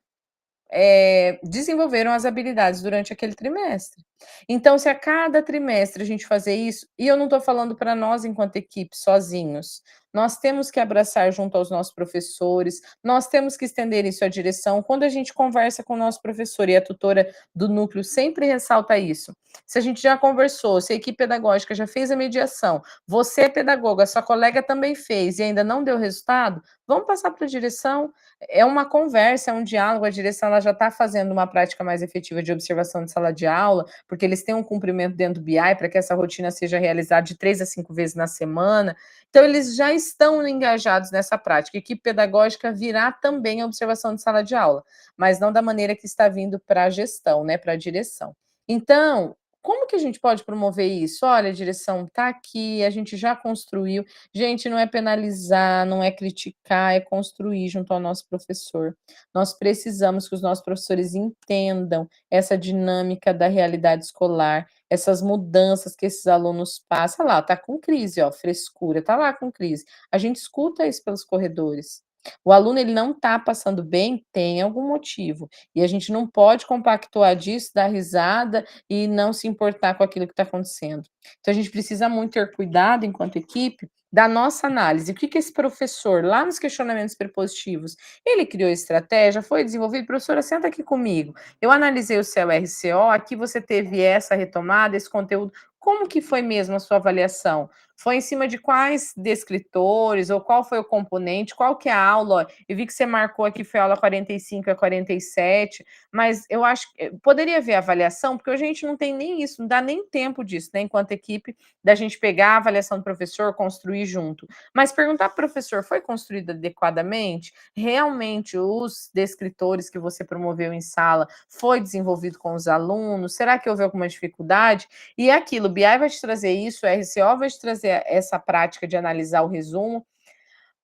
desenvolveram as habilidades durante aquele trimestre. Então, se a cada trimestre a gente fazer isso, e eu não estou falando para nós enquanto equipe sozinhos, nós temos que abraçar junto aos nossos professores, nós temos que estender isso à direção. Quando a gente conversa com o nosso professor, e a tutora do núcleo sempre ressalta isso, se a gente já conversou, se a equipe pedagógica já fez a mediação, você é pedagoga, sua colega também fez e ainda não deu resultado, vamos passar para a direção. É uma conversa, é um diálogo, a direção ela já está fazendo uma prática mais efetiva de observação de sala de aula, porque eles têm um cumprimento dentro do BI para que essa rotina seja realizada de 3 a 5 vezes na semana. Então, eles já estão engajados nessa prática. A equipe pedagógica virá também a observação de sala de aula, mas não da maneira que está vindo para a gestão, né, para a direção. Então, como que a gente pode promover isso? Olha, a direção está aqui, a gente já construiu. Gente, não é penalizar, não é criticar, é construir junto ao nosso professor. Nós precisamos que os nossos professores entendam essa dinâmica da realidade escolar, essas mudanças que esses alunos passam. Olha lá, tá com crise, ó, frescura, tá lá com crise. A gente escuta isso pelos corredores. O aluno ele não está passando bem, tem algum motivo. E a gente não pode compactuar disso, dar risada e não se importar com aquilo que está acontecendo. Então a gente precisa muito ter cuidado enquanto equipe da nossa análise. O que que esse professor, lá nos questionamentos prepositivos, ele criou estratégia, foi desenvolvido? Professora, senta aqui comigo. Eu analisei o seu RCO, aqui você teve essa retomada, esse conteúdo. Como que foi mesmo a sua avaliação? Foi em cima de quais descritores, ou qual foi o componente, qual que é a aula? Eu vi que você marcou aqui, foi a aula 45 a 47, mas eu acho que poderia haver avaliação, porque hoje a gente não tem nem isso, não dá nem tempo disso, né, enquanto equipe, da gente pegar a avaliação do professor, construir junto. Mas perguntar para o professor, foi construído adequadamente? Realmente os descritores que você promoveu em sala foi desenvolvido com os alunos? Será que houve alguma dificuldade? E é aquilo, o BI vai te trazer isso, o RCO vai te trazer essa prática de analisar o resumo,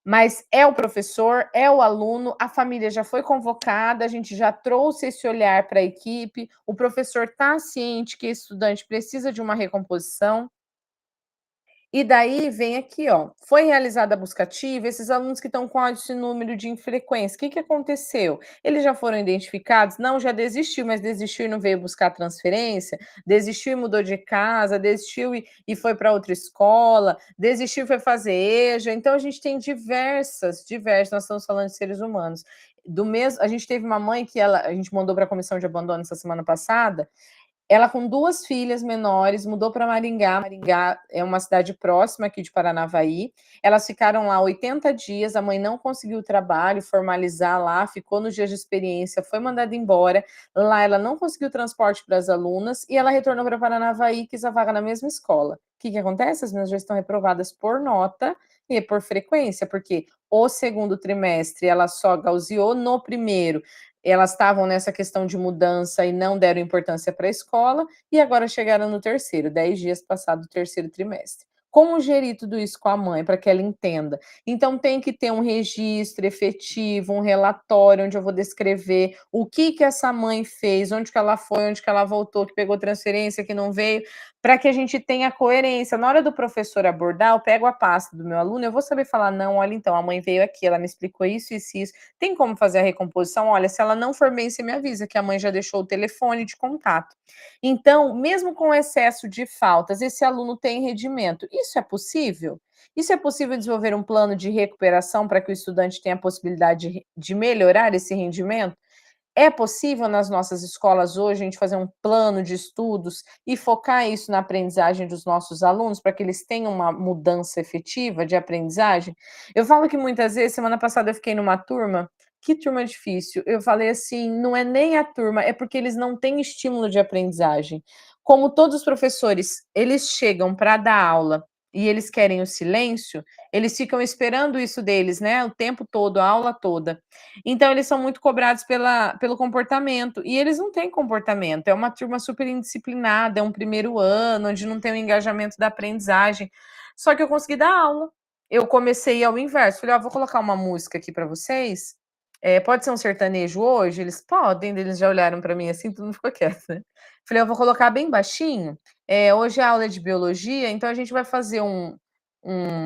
mas é o professor, é o aluno, a família já foi convocada, a gente já trouxe esse olhar para a equipe, o professor está ciente que esse estudante precisa de uma recomposição. E daí vem aqui, ó, foi realizada a busca ativa, esses alunos que estão com esse número de infrequência, o que que aconteceu? Eles já foram identificados? Não, já desistiu, mas desistiu e não veio buscar transferência, desistiu e mudou de casa, desistiu e foi para outra escola, desistiu e foi fazer EJA. Então a gente tem diversas, nós estamos falando de seres humanos. Do mesmo, a gente teve uma mãe que a gente mandou para a comissão de abandono essa semana passada, ela com 2 filhas menores, mudou para Maringá. Maringá é uma cidade próxima aqui de Paranavaí. Elas ficaram lá 80 dias, a mãe não conseguiu trabalho, formalizar lá, ficou nos dias de experiência, foi mandada embora. Lá ela não conseguiu transporte para as alunas e ela retornou para Paranavaí e quis a vaga na mesma escola. O que que acontece? As meninas já estão reprovadas por nota e por frequência, porque o segundo trimestre ela só gausiou, no primeiro elas estavam nessa questão de mudança e não deram importância para a escola, e agora chegaram no terceiro, 10 dias passado o terceiro trimestre. Como gerir tudo isso com a mãe, para que ela entenda? Então, tem que ter um registro efetivo, um relatório, onde eu vou descrever o que essa mãe fez, onde que ela foi, onde que ela voltou, que pegou transferência, que não veio, para que a gente tenha coerência. Na hora do professor abordar, eu pego a pasta do meu aluno, eu vou saber falar, não, olha, então, a mãe veio aqui, ela me explicou isso, isso, isso. Tem como fazer a recomposição? Olha, se ela não for bem, você me avisa, que a mãe já deixou o telefone de contato. Então, mesmo com excesso de faltas, esse aluno tem rendimento. Isso é possível? Isso é possível desenvolver um plano de recuperação para que o estudante tenha a possibilidade de melhorar esse rendimento? É possível nas nossas escolas hoje a gente fazer um plano de estudos e focar isso na aprendizagem dos nossos alunos para que eles tenham uma mudança efetiva de aprendizagem? Eu falo que muitas vezes, semana passada eu fiquei numa turma, que turma difícil. Eu falei assim, não é nem a turma, é porque eles não têm estímulo de aprendizagem. Como todos os professores, eles chegam para dar aula e eles querem o silêncio, eles ficam esperando isso deles, né, o tempo todo, a aula toda. Então, eles são muito cobrados pelo comportamento, e eles não têm comportamento, é uma turma super indisciplinada, é um primeiro ano, onde não tem o engajamento da aprendizagem. Só que eu consegui dar aula. Eu comecei ao inverso, falei: "Ó, vou colocar uma música aqui para vocês, pode ser um sertanejo hoje?" Eles: "Podem", eles já olharam para mim assim, todo mundo ficou quieto, né. Falei: "Eu vou colocar bem baixinho, hoje a aula é de biologia, então a gente vai fazer um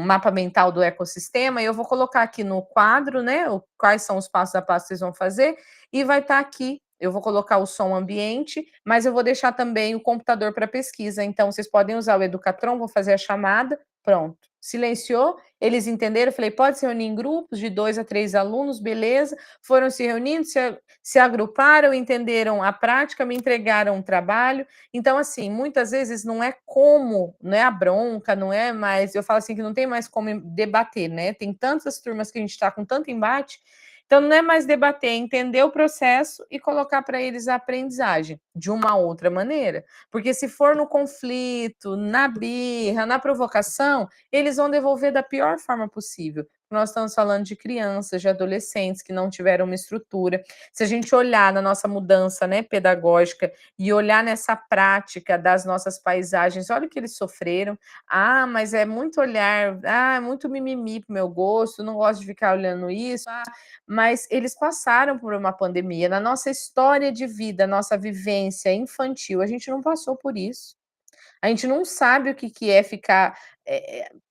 mapa mental do ecossistema, e eu vou colocar aqui no quadro, né, quais são os passos a passo que vocês vão fazer, e vai estar aqui eu vou colocar o som ambiente, mas eu vou deixar também o computador para pesquisa. Então, vocês podem usar o Educatron, vou fazer a chamada, pronto. Silenciou, eles entenderam, falei, pode se reunir em grupos de 2 a 3 alunos, beleza. Foram se reunindo, se agruparam, entenderam a prática, me entregaram um trabalho. Então, assim, muitas vezes não é como, não é a bronca, não é mais, eu falo assim que não tem mais como debater, né? Tem tantas turmas que a gente está com tanto embate, então não é mais debater, é entender o processo e colocar para eles a aprendizagem de uma outra maneira. Porque se for no conflito, na birra, na provocação, eles vão devolver da pior forma possível. Nós estamos falando de crianças, de adolescentes que não tiveram uma estrutura. Se a gente olhar na nossa mudança, né, pedagógica e olhar nessa prática das nossas paisagens, olha o que eles sofreram. Ah, mas é muito olhar, é muito mimimi pro meu gosto, não gosto de ficar olhando isso. Mas eles passaram por uma pandemia. Na nossa história de vida, nossa vivência infantil, a gente não passou por isso. A gente não sabe o que é ficar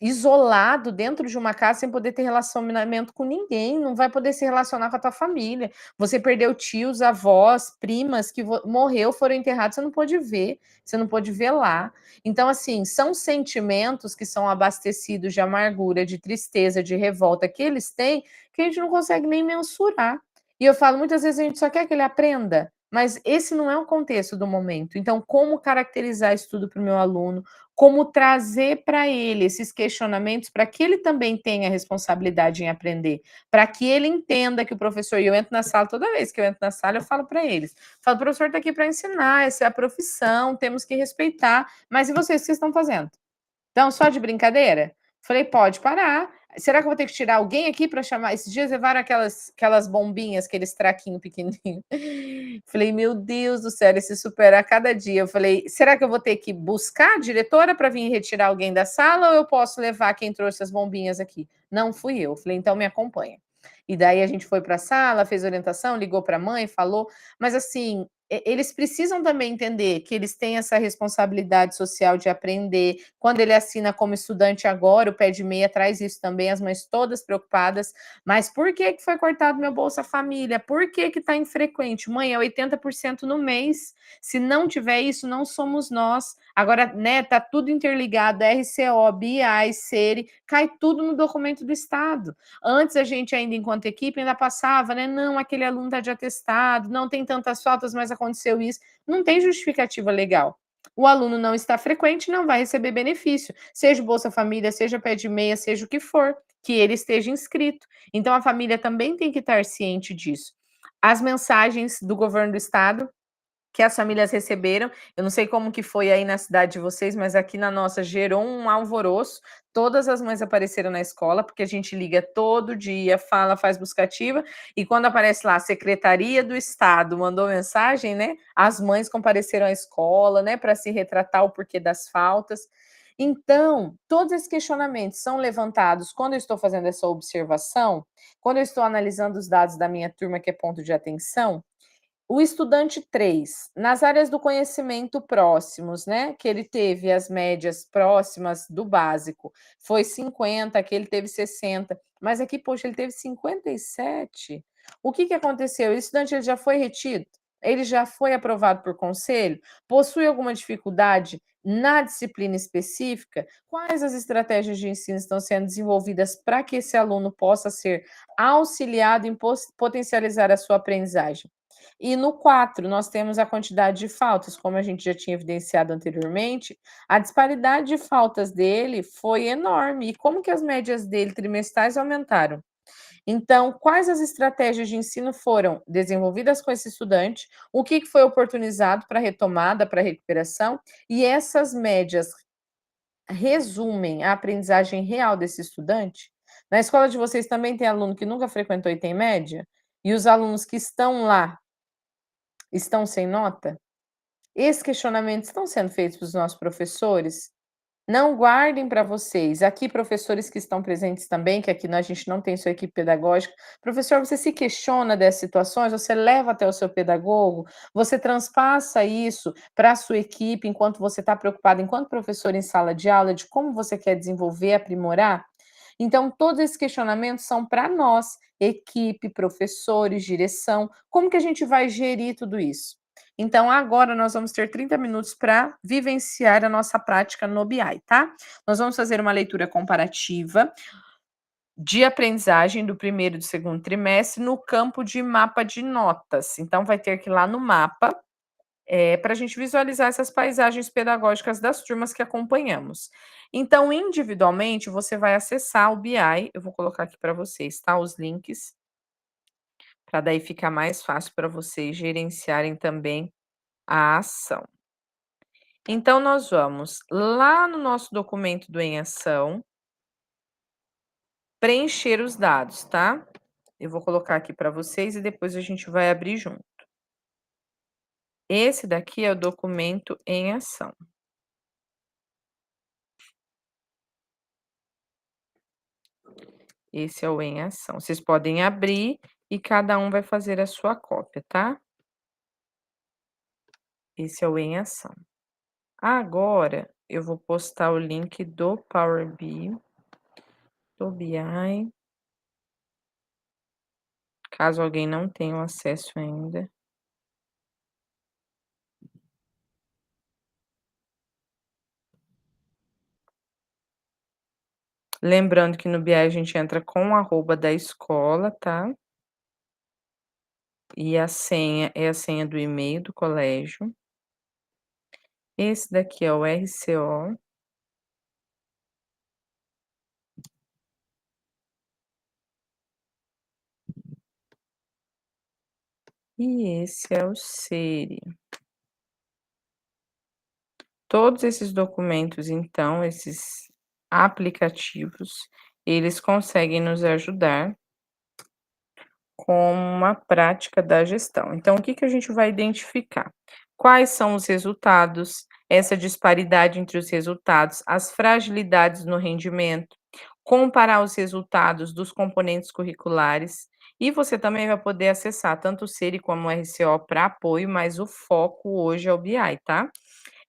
isolado dentro de uma casa sem poder ter relacionamento com ninguém, não vai poder se relacionar com a tua família. Você perdeu tios, avós, primas que morreu, foram enterrados, você não pôde ver, você não pôde velar. Então, assim, são sentimentos que são abastecidos de amargura, de tristeza, de revolta que eles têm, que a gente não consegue nem mensurar. E eu falo, muitas vezes a gente só quer que ele aprenda, mas esse não é o contexto do momento. Então, como caracterizar isso tudo para o meu aluno? Como trazer para ele esses questionamentos para que ele também tenha responsabilidade em aprender, para que ele entenda que o professor, e eu entro na sala, toda vez que eu entro na sala, eu falo para eles, falo, o professor está aqui para ensinar, essa é a profissão, temos que respeitar, mas e vocês, o que vocês estão fazendo? Então, só de brincadeira? Falei, pode parar. Será que eu vou ter que tirar alguém aqui para chamar? Esses dias levaram aquelas bombinhas, aqueles traquinhos pequenininhos. Falei, meu Deus do céu, ele se supera a cada dia. Eu falei, será que eu vou ter que buscar a diretora para vir retirar alguém da sala ou eu posso levar quem trouxe as bombinhas aqui? Não fui eu. Falei, então me acompanha. E daí a gente foi para a sala, fez orientação, ligou para a mãe, falou. Mas assim, eles precisam também entender que eles têm essa responsabilidade social de aprender. Quando ele assina como estudante agora, o pé de meia traz isso também, as mães todas preocupadas. Mas por que foi cortado meu Bolsa Família? Por que está infrequente? Mãe, é 80% no mês. Se não tiver isso, não somos nós. Agora, né, tá tudo interligado, RCO, BI, SERI, cai tudo no documento do Estado. Antes a gente ainda, enquanto equipe, ainda passava, né? Não, aquele aluno está de atestado, não tem tantas faltas, mas aconteceu isso. Não tem justificativa legal. O aluno não está frequente, não vai receber benefício, seja Bolsa Família, seja pé de meia, seja o que for, que ele esteja inscrito. Então a família também tem que estar ciente disso. As mensagens do governo do estado que as famílias receberam. Eu não sei como que foi aí na cidade de vocês, mas aqui na nossa gerou um alvoroço. Todas as mães apareceram na escola, porque a gente liga todo dia, fala, faz buscativa, e quando aparece lá a Secretaria do Estado mandou mensagem, né? As mães compareceram à escola, né, para se retratar o porquê das faltas. Então, todos esses questionamentos são levantados quando eu estou fazendo essa observação, quando eu estou analisando os dados da minha turma, que é ponto de atenção. O estudante 3, nas áreas do conhecimento próximos, né, que ele teve as médias próximas do básico, foi 50, que ele teve 60, mas aqui, poxa, ele teve 57. O que aconteceu? O estudante ele já foi retido? Ele já foi aprovado por conselho? Possui alguma dificuldade na disciplina específica? Quais as estratégias de ensino estão sendo desenvolvidas para que esse aluno possa ser auxiliado em potencializar a sua aprendizagem? E no 4, nós temos a quantidade de faltas, como a gente já tinha evidenciado anteriormente, a disparidade de faltas dele foi enorme. E como que as médias dele trimestrais aumentaram? Então, quais as estratégias de ensino foram desenvolvidas com esse estudante? O que foi oportunizado para retomada, para recuperação? E essas médias resumem a aprendizagem real desse estudante? Na escola de vocês também tem aluno que nunca frequentou e tem média? E os alunos que estão lá estão sem nota? Esses questionamentos estão sendo feitos para os nossos professores? Não guardem para vocês. Aqui, professores que estão presentes também, que aqui a gente não tem sua equipe pedagógica. Professor, você se questiona dessas situações? Você leva até o seu pedagogo? Você transpassa isso para a sua equipe enquanto você está preocupado, enquanto professor em sala de aula, de como você quer desenvolver, aprimorar? Então, todos esses questionamentos são para nós, equipe, professores, direção, como que a gente vai gerir tudo isso? Então, agora nós vamos ter 30 minutos para vivenciar a nossa prática no BI, tá? Nós vamos fazer uma leitura comparativa de aprendizagem do primeiro e do segundo trimestre no campo de mapa de notas. Então, vai ter que ir lá no mapa para a gente visualizar essas paisagens pedagógicas das turmas que acompanhamos. Então, individualmente, você vai acessar o BI, eu vou colocar aqui para vocês, tá? Os links, para daí ficar mais fácil para vocês gerenciarem também a ação. Então, nós vamos lá no nosso documento do Em Ação, preencher os dados, tá? Eu vou colocar aqui para vocês e depois a gente vai abrir junto. Esse daqui é o documento Em Ação. Esse é o Em Ação. Vocês podem abrir e cada um vai fazer a sua cópia, tá? Esse é o Em Ação. Agora, eu vou postar o link do Power BI, do BI, caso alguém não tenha o acesso ainda. Lembrando que no BI a gente entra com o arroba da escola, tá? E a senha é a senha do e-mail do colégio. Esse daqui é o RCO. E esse é o SERI. Todos esses documentos, então, esses aplicativos, eles conseguem nos ajudar com uma prática da gestão. Então, o que que a gente vai identificar? Quais são os resultados, essa disparidade entre os resultados, as fragilidades no rendimento, comparar os resultados dos componentes curriculares, e você também vai poder acessar tanto o SERI como o RCO para apoio, mas o foco hoje é o BI, tá?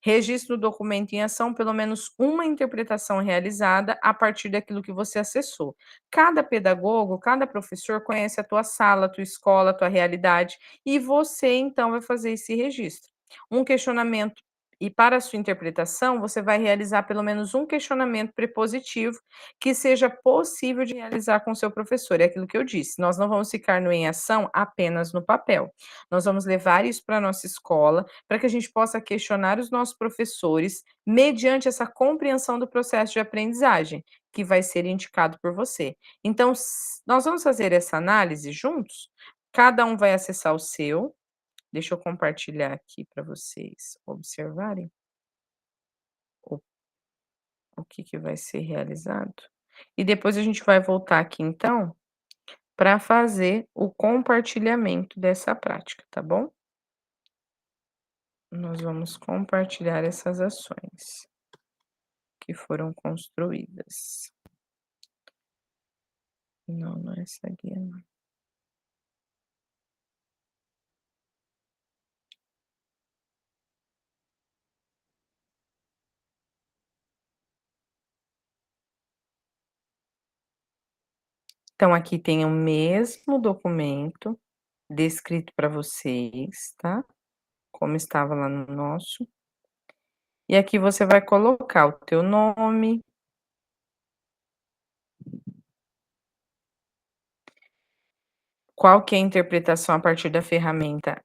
Registre no documento em ação pelo menos uma interpretação realizada a partir daquilo que você acessou. Cada pedagogo, cada professor conhece a tua sala, a tua escola, a tua realidade, e você então vai fazer esse registro. Um questionamento e para a sua interpretação, você vai realizar pelo menos um questionamento prepositivo que seja possível de realizar com o seu professor. É aquilo que eu disse, nós não vamos ficar no em ação apenas no papel. Nós vamos levar isso para a nossa escola, para que a gente possa questionar os nossos professores mediante essa compreensão do processo de aprendizagem, que vai ser indicado por você. Então, nós vamos fazer essa análise juntos? Cada um vai acessar o seu. Deixa eu compartilhar aqui para vocês observarem o, o que, que vai ser realizado. E depois a gente vai voltar aqui, então, para fazer o compartilhamento dessa prática, tá bom? Nós vamos compartilhar essas ações que foram construídas. Não, não é essa guia, não. Então, aqui tem o mesmo documento descrito para vocês, tá? Como estava lá no nosso. E aqui você vai colocar o teu nome. Qual que é a interpretação a partir da ferramenta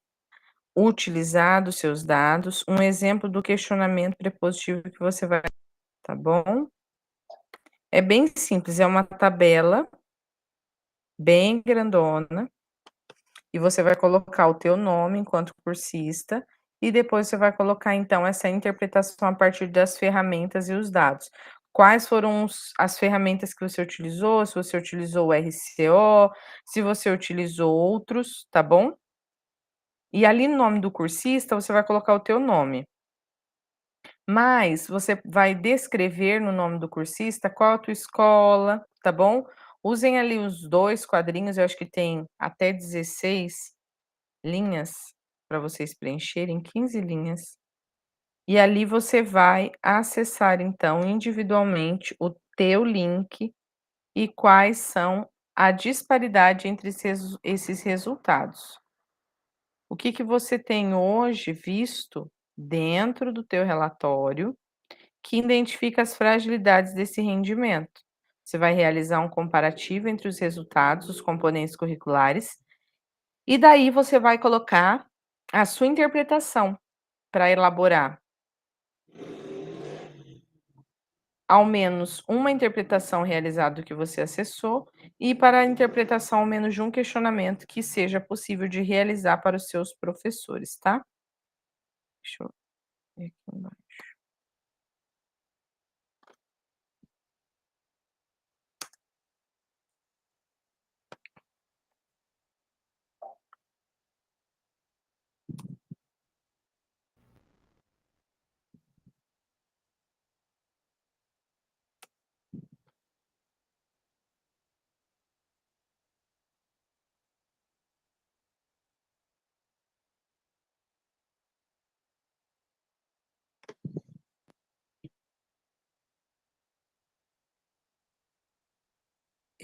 utilizar os seus dados, um exemplo do questionamento prepositivo que você vai, tá bom? É bem simples, é uma tabela bem grandona, e você vai colocar o teu nome enquanto cursista, e depois você vai colocar, então, essa interpretação a partir das ferramentas e os dados. Quais foram as ferramentas que você utilizou, se você utilizou o RCO, se você utilizou outros, tá bom? E ali no nome do cursista, você vai colocar o teu nome. Mas você vai descrever no nome do cursista qual a tua escola, tá bom? Usem ali os 2 quadrinhos, eu acho que tem até 16 linhas para vocês preencherem, 15 linhas. E ali você vai acessar, então, individualmente o teu link e quais são a disparidade entre esses resultados. O que que você tem hoje visto dentro do teu relatório que identifica as fragilidades desse rendimento? Você vai realizar um comparativo entre os resultados dos componentes curriculares e daí você vai colocar a sua interpretação para elaborar ao menos uma interpretação realizada do que você acessou e para a interpretação ao menos de um questionamento que seja possível de realizar para os seus professores, tá? Deixa eu ver aqui embaixo.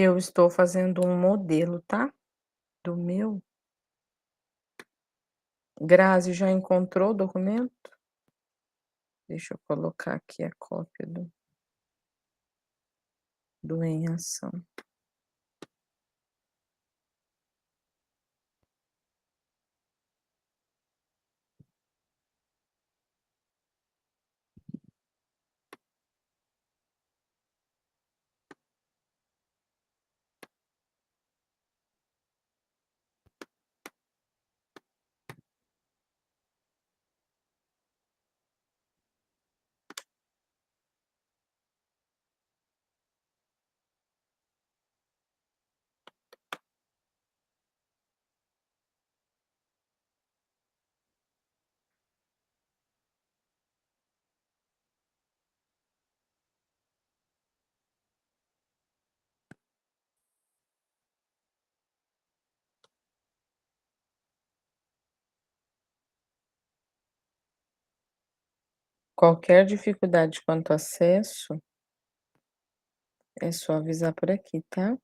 Eu estou fazendo um modelo, tá? Do meu. Grazi, já encontrou o documento? Deixa eu colocar aqui a cópia do em ação. Qualquer dificuldade quanto ao acesso, é só avisar por aqui, tá?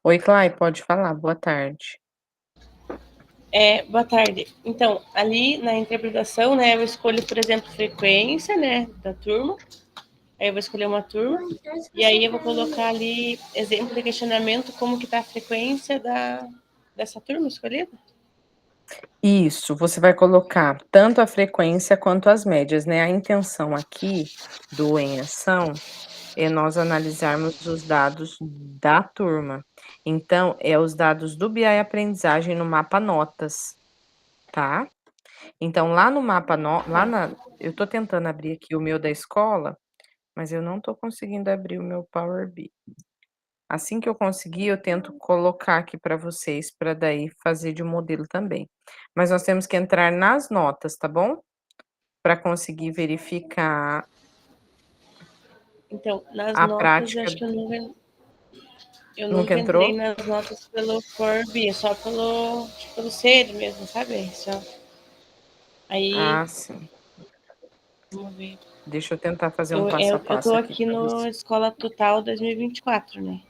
Oi, Clay, pode falar, boa tarde. Boa tarde. Então, ali na interpretação, né, eu escolho, por exemplo, frequência, né, da turma. Aí eu vou escolher uma turma e aí eu vou colocar ali exemplo de questionamento, como que tá a frequência dessa turma escolhida. Isso, você vai colocar tanto a frequência quanto as médias, né? A intenção aqui do em ação é nós analisarmos os dados da turma. Então, é os dados do BI Aprendizagem no mapa notas, tá? Então, lá no mapa, lá na. Eu tô tentando abrir aqui o meu da escola, mas eu não tô conseguindo abrir o meu Power BI. Assim que eu conseguir, eu tento colocar aqui para vocês, para daí fazer de modelo também. Mas nós temos que entrar nas notas, tá bom? Para conseguir verificar Então, nas a notas, eu prática. acho que eu Nunca nunca entrei entrou? nas notas pelo Power BI, é só pelo sede mesmo, sabe? Só. Aí, Ah, sim. vamos ver. Deixa eu tentar fazer um Eu, passo a eu, eu tô passo aqui aqui para no você. Escola Total 2024, né?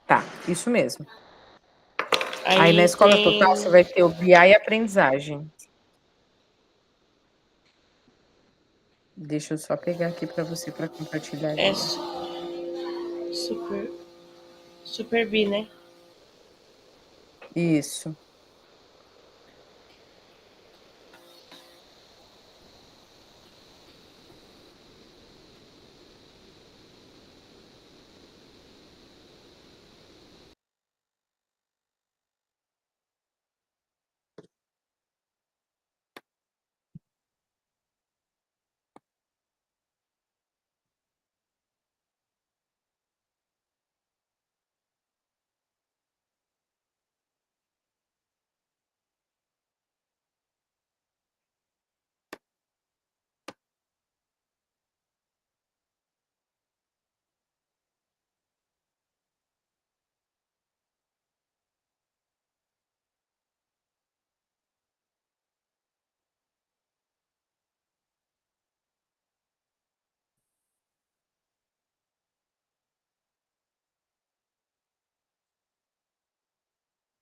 Tá, isso mesmo. Aí na Aí escola total você tem. vai ter o BI e aprendizagem. Deixa eu só pegar aqui para você para compartilhar a É linha. super, super B, né? Isso.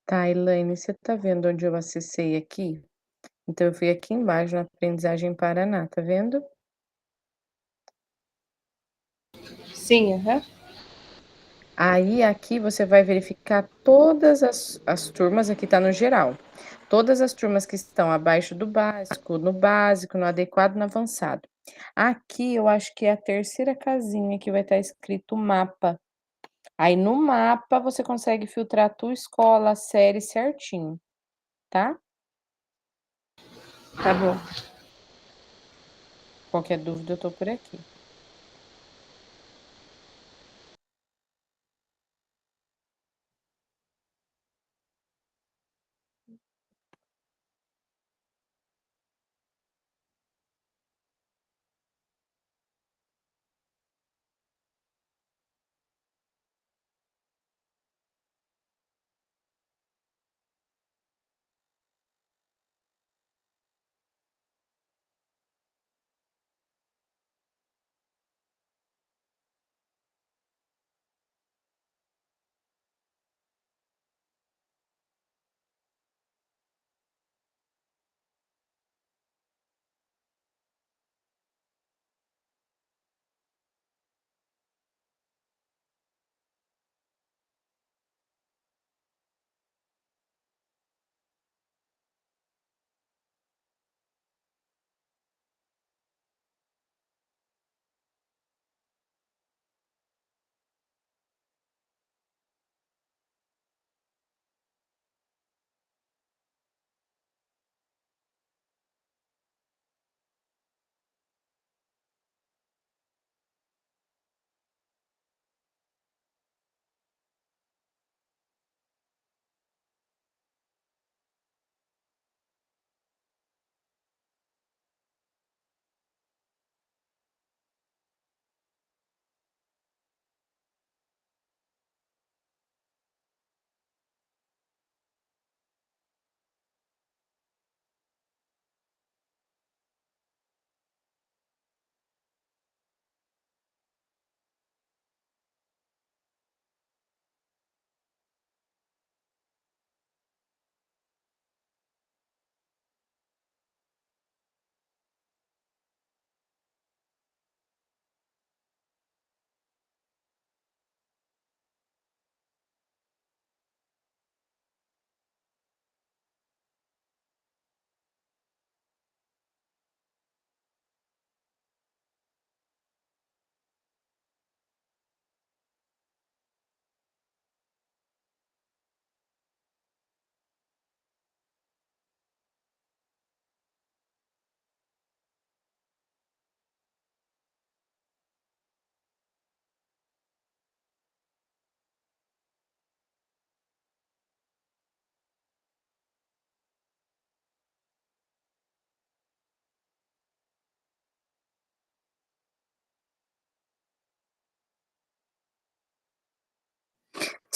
Tá, Elaine, você tá vendo onde eu acessei aqui? Então eu fui aqui embaixo na aprendizagem Paraná, tá vendo? Sim, aham. Aí aqui você vai verificar todas as turmas, aqui tá no geral. Todas as turmas que estão abaixo do básico, no adequado, no avançado. Aqui eu acho que é a terceira casinha que vai estar escrito mapa. Aí no mapa você consegue filtrar a tua escola, a série certinho, tá? Tá bom. Qualquer dúvida eu tô por aqui.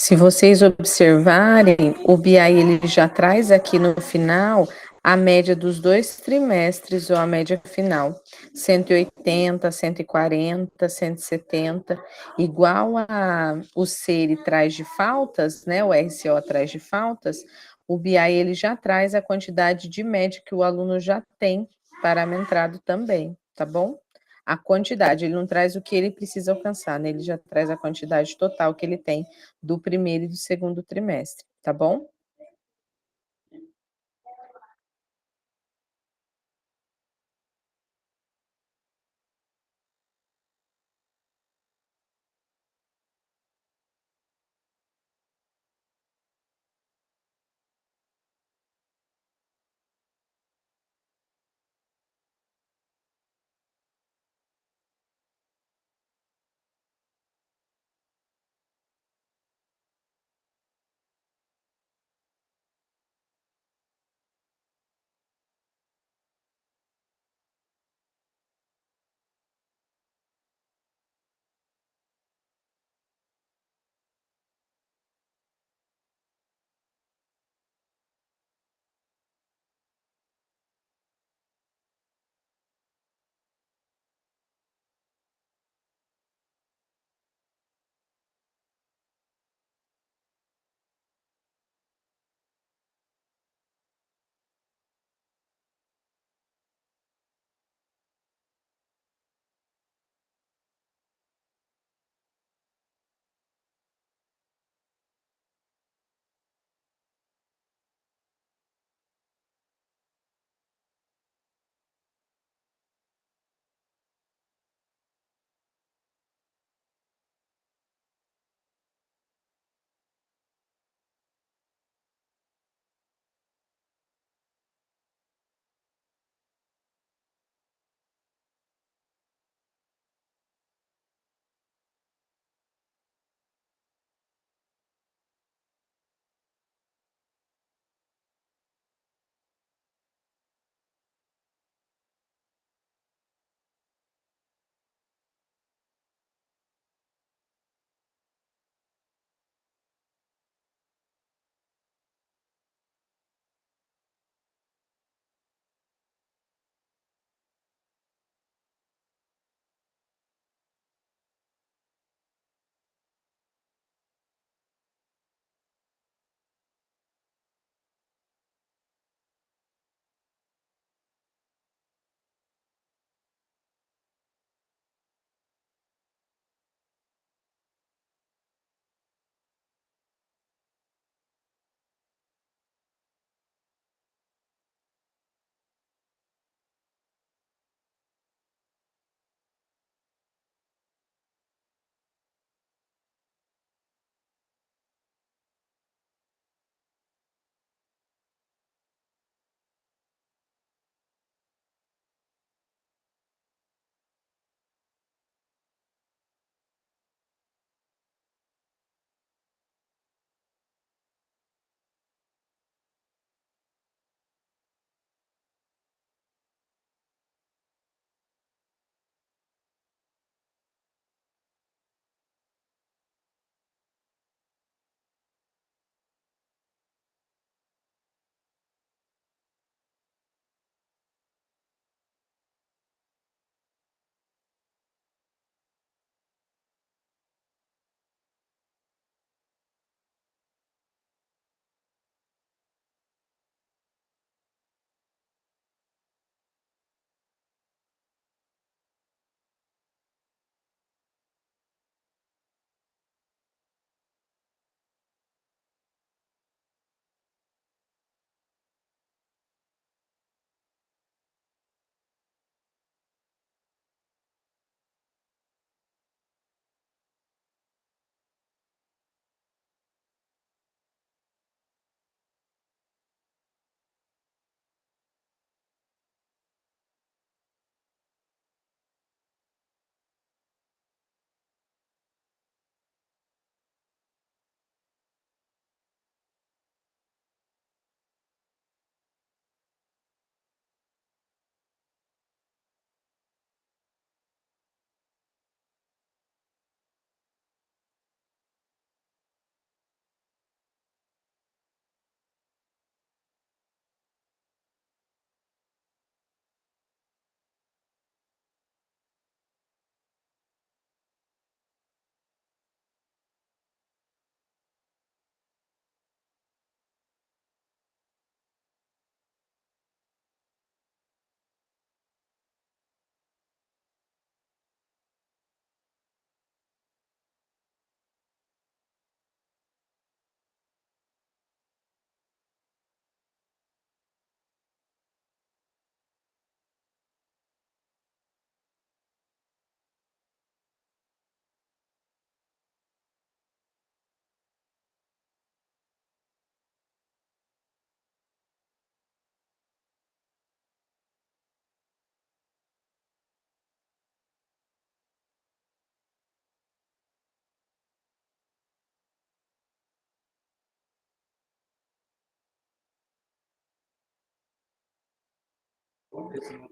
Se vocês observarem, o BI ele já traz aqui no final a média dos 2 trimestres ou a média final, 180, 140, 170, igual a o CERI traz de faltas, né, o RCO traz de faltas, o BI ele já traz a quantidade de média que o aluno já tem parametrado também, tá bom? A quantidade, ele não traz o que ele precisa alcançar, né? Ele já traz a quantidade total que ele tem do primeiro e do segundo trimestre, tá bom?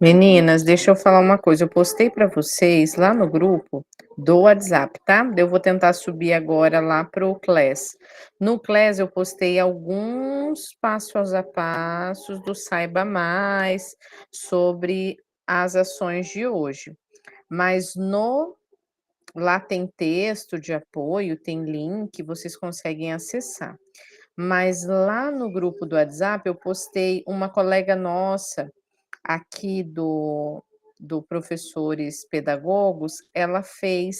Meninas, deixa eu falar uma coisa, eu postei para vocês lá no grupo do WhatsApp, tá? Eu vou tentar subir agora lá para o Class. No Class eu postei alguns passos a passos do Saiba Mais sobre as ações de hoje, mas no lá tem texto de apoio, tem link, vocês conseguem acessar. Mas lá no grupo do WhatsApp eu postei uma colega nossa aqui do Professores Pedagogos, ela fez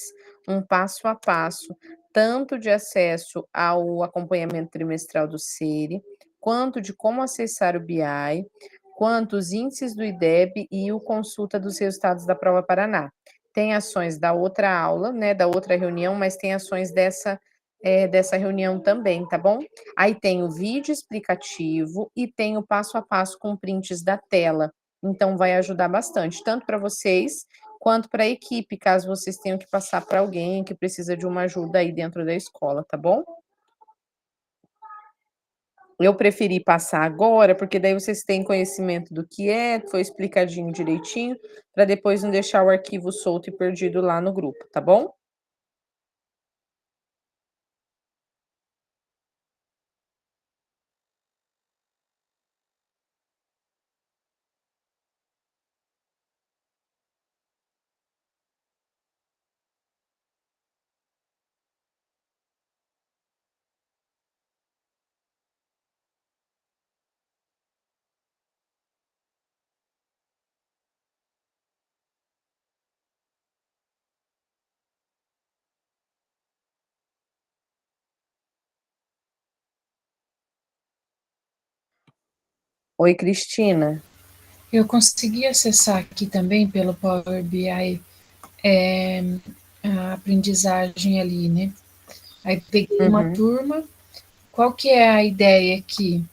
um passo a passo, tanto de acesso ao acompanhamento trimestral do SERI, quanto de como acessar o BI, quanto os índices do IDEB e o consulta dos resultados da Prova Paraná. Tem ações da outra aula, né, da outra reunião, mas tem ações dessa reunião também, tá bom? Aí tem o vídeo explicativo e tem o passo a passo com prints da tela. Então vai ajudar bastante, tanto para vocês quanto para a equipe, caso vocês tenham que passar para alguém que precisa de uma ajuda aí dentro da escola, tá bom? Eu preferi passar agora, porque daí vocês têm conhecimento do que é, foi explicadinho direitinho, para depois não deixar o arquivo solto e perdido lá no grupo, tá bom? Oi, Cristina. Eu consegui acessar aqui também pelo Power BI a aprendizagem ali, né? Aí peguei uma Uhum. turma. Qual que é a ideia aqui?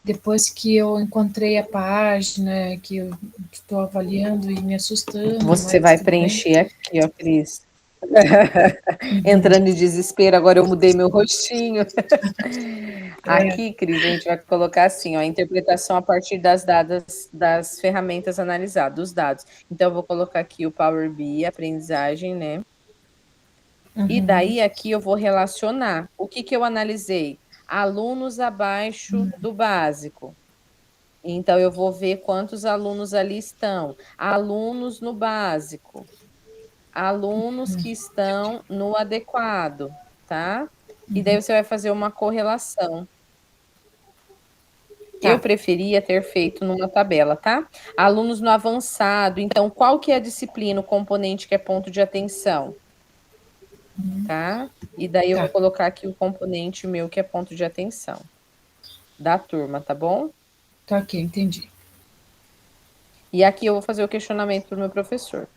Depois que eu encontrei a página, que eu estou avaliando e me assustando, Você mas vai tudo bem. preencher aqui, ó, Cris. Uhum. Entrando em desespero, agora eu mudei meu rostinho. É, Aqui, Cris, a gente vai colocar assim, ó, a interpretação a partir das dadas das ferramentas analisadas, dos dados. Então, eu vou colocar aqui o Power BI, aprendizagem, né? E uhum, daí aqui eu vou relacionar. O que que eu analisei? Alunos abaixo do básico. Então, eu vou ver quantos alunos ali estão. Alunos no básico. Alunos que estão no adequado, tá? E daí você vai fazer uma correlação. Eu tá. preferia ter feito numa tabela, tá? Alunos no avançado, então qual que é a disciplina, o componente que é ponto de atenção, tá? E daí eu vou Tá, colocar aqui o componente meu que é ponto de atenção da turma, tá bom? tá ok, entendi. E aqui eu vou fazer o questionamento para o meu professor,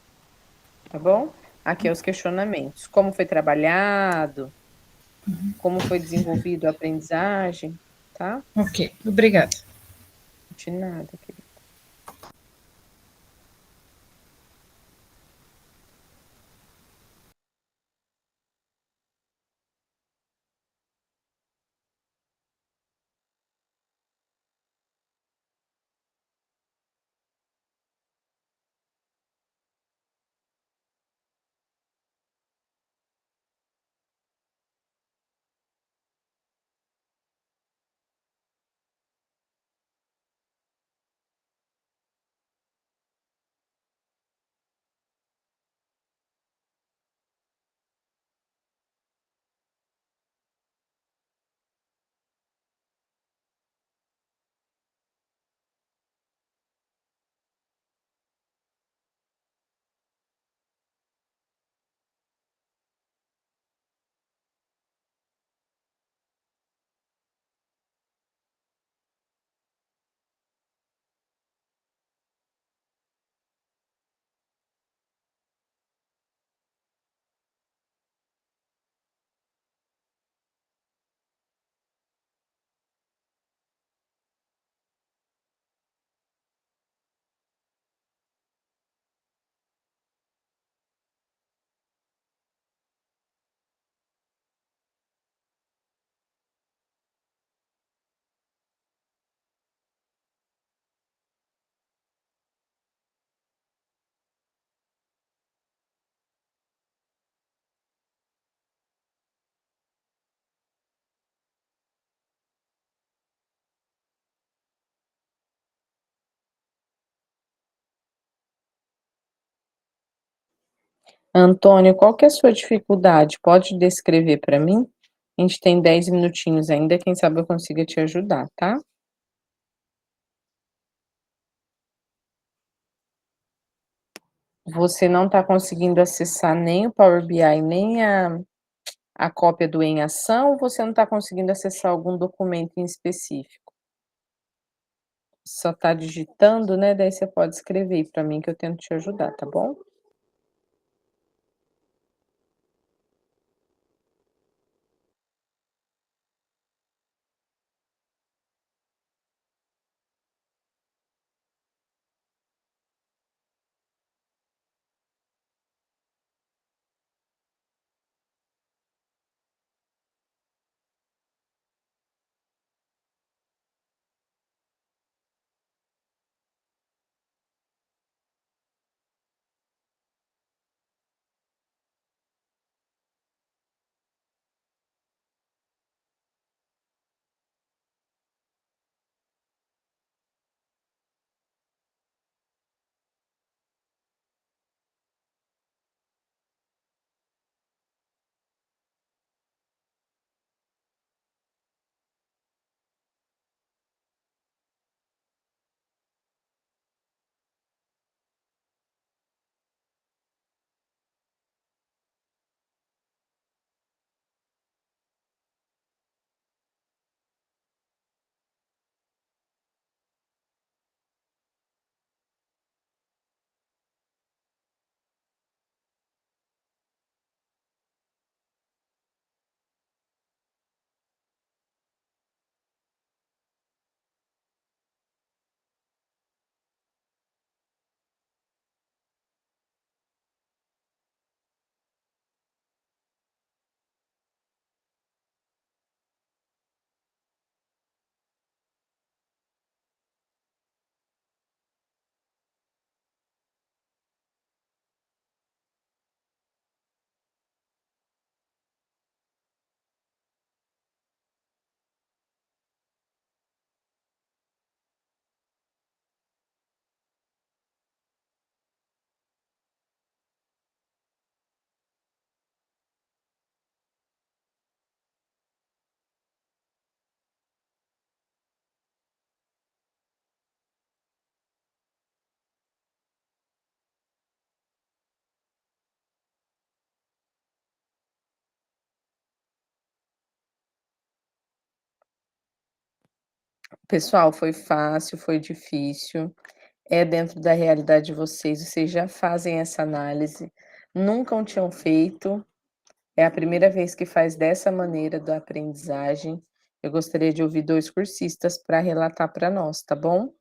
tá bom? Aqui é os questionamentos. Como foi trabalhado, como foi desenvolvido a aprendizagem, tá? Ok, obrigada. De nada, querido. Antônio, qual que é a sua dificuldade? Pode descrever para mim? A gente tem 10 minutinhos ainda, quem sabe eu consiga te ajudar, tá? Você não está conseguindo acessar nem o Power BI, nem a cópia do Em Ação, ou você não está conseguindo acessar algum documento em específico? Só está digitando, né? Daí você pode escrever para mim que eu tento te ajudar, tá bom? Pessoal, foi fácil, foi difícil, é dentro da realidade de vocês já fazem essa análise, nunca o tinham feito, é a primeira vez que faz dessa maneira da aprendizagem. Eu gostaria de ouvir 2 cursistas para relatar para nós, tá bom?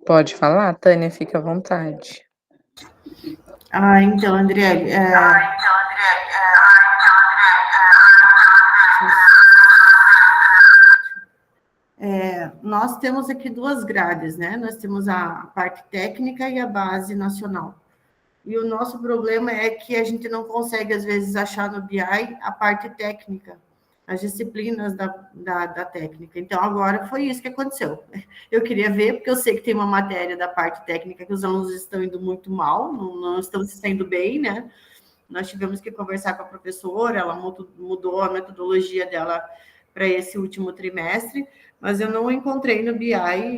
Pode falar, Tânia, fica à vontade. Então, Andriele, nós temos aqui duas grades, né? Nós temos a parte técnica e a base nacional. E o nosso problema é que a gente não consegue, às vezes, achar no BI a parte técnica, as disciplinas da técnica. Então, agora foi isso que aconteceu. Eu queria ver, porque eu sei que tem uma matéria da parte técnica que os alunos estão indo muito mal, não estão se saindo bem, né? Nós tivemos que conversar com a professora, ela mudou a metodologia dela para esse último trimestre, mas eu não encontrei no BI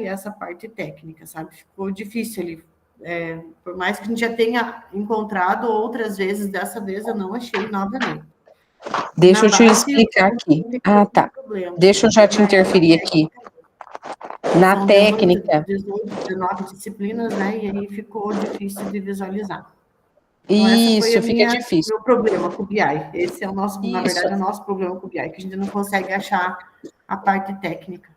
essa parte técnica, sabe? Ficou difícil ali. Por mais que a gente já tenha encontrado outras vezes, dessa vez eu não achei novamente. Deixa eu te explicar aqui. Ah, tá. Deixa eu já te interferir aqui. Na técnica. 18, 19 disciplinas, né? E aí ficou difícil de visualizar. Então, isso, fica difícil. Meu problema com o BI. Esse é o nosso, na verdade, é o nosso problema com o BI, que a gente não consegue achar a parte técnica.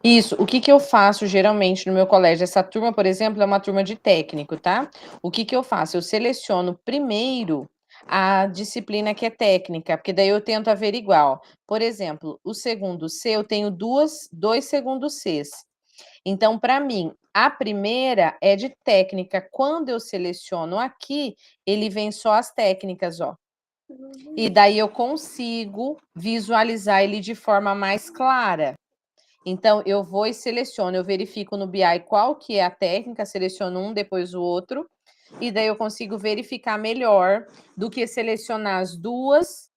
Isso, o que que eu faço geralmente no meu colégio? Essa turma, por exemplo, é uma turma de técnico, tá? O que que eu faço? Eu seleciono primeiro a disciplina que é técnica, porque daí eu tento averiguar, ó. Por exemplo, o segundo C, eu tenho dois segundos Cs. Então, para mim, A primeira é de técnica. Quando eu seleciono aqui, ele vem só as técnicas, ó. E daí eu consigo visualizar ele de forma mais clara. Então, eu vou e seleciono, eu verifico no BI qual que é a técnica, seleciono um, depois o outro, e daí eu consigo verificar melhor do que selecionar as duas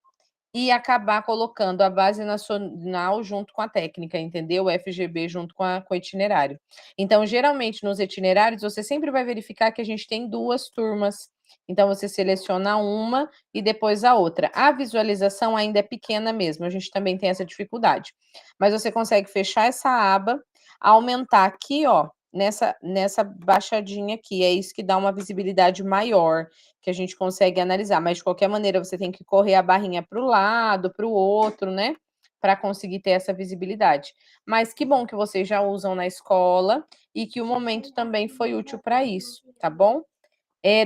e acabar colocando a base nacional junto com a técnica, entendeu? O FGB junto com o itinerário. Então, geralmente, nos itinerários, você sempre vai verificar que a gente tem duas turmas. Então, você seleciona uma e depois a outra. A visualização ainda é pequena mesmo, a gente também tem essa dificuldade. Mas você consegue fechar essa aba, aumentar aqui, ó, nessa baixadinha aqui, é isso que dá uma visibilidade maior, que a gente consegue analisar, mas de qualquer maneira você tem que correr a barrinha para o lado, para o outro, né? Para conseguir ter essa visibilidade. Mas que bom que vocês já usam na escola e que o momento também foi útil para isso, tá bom?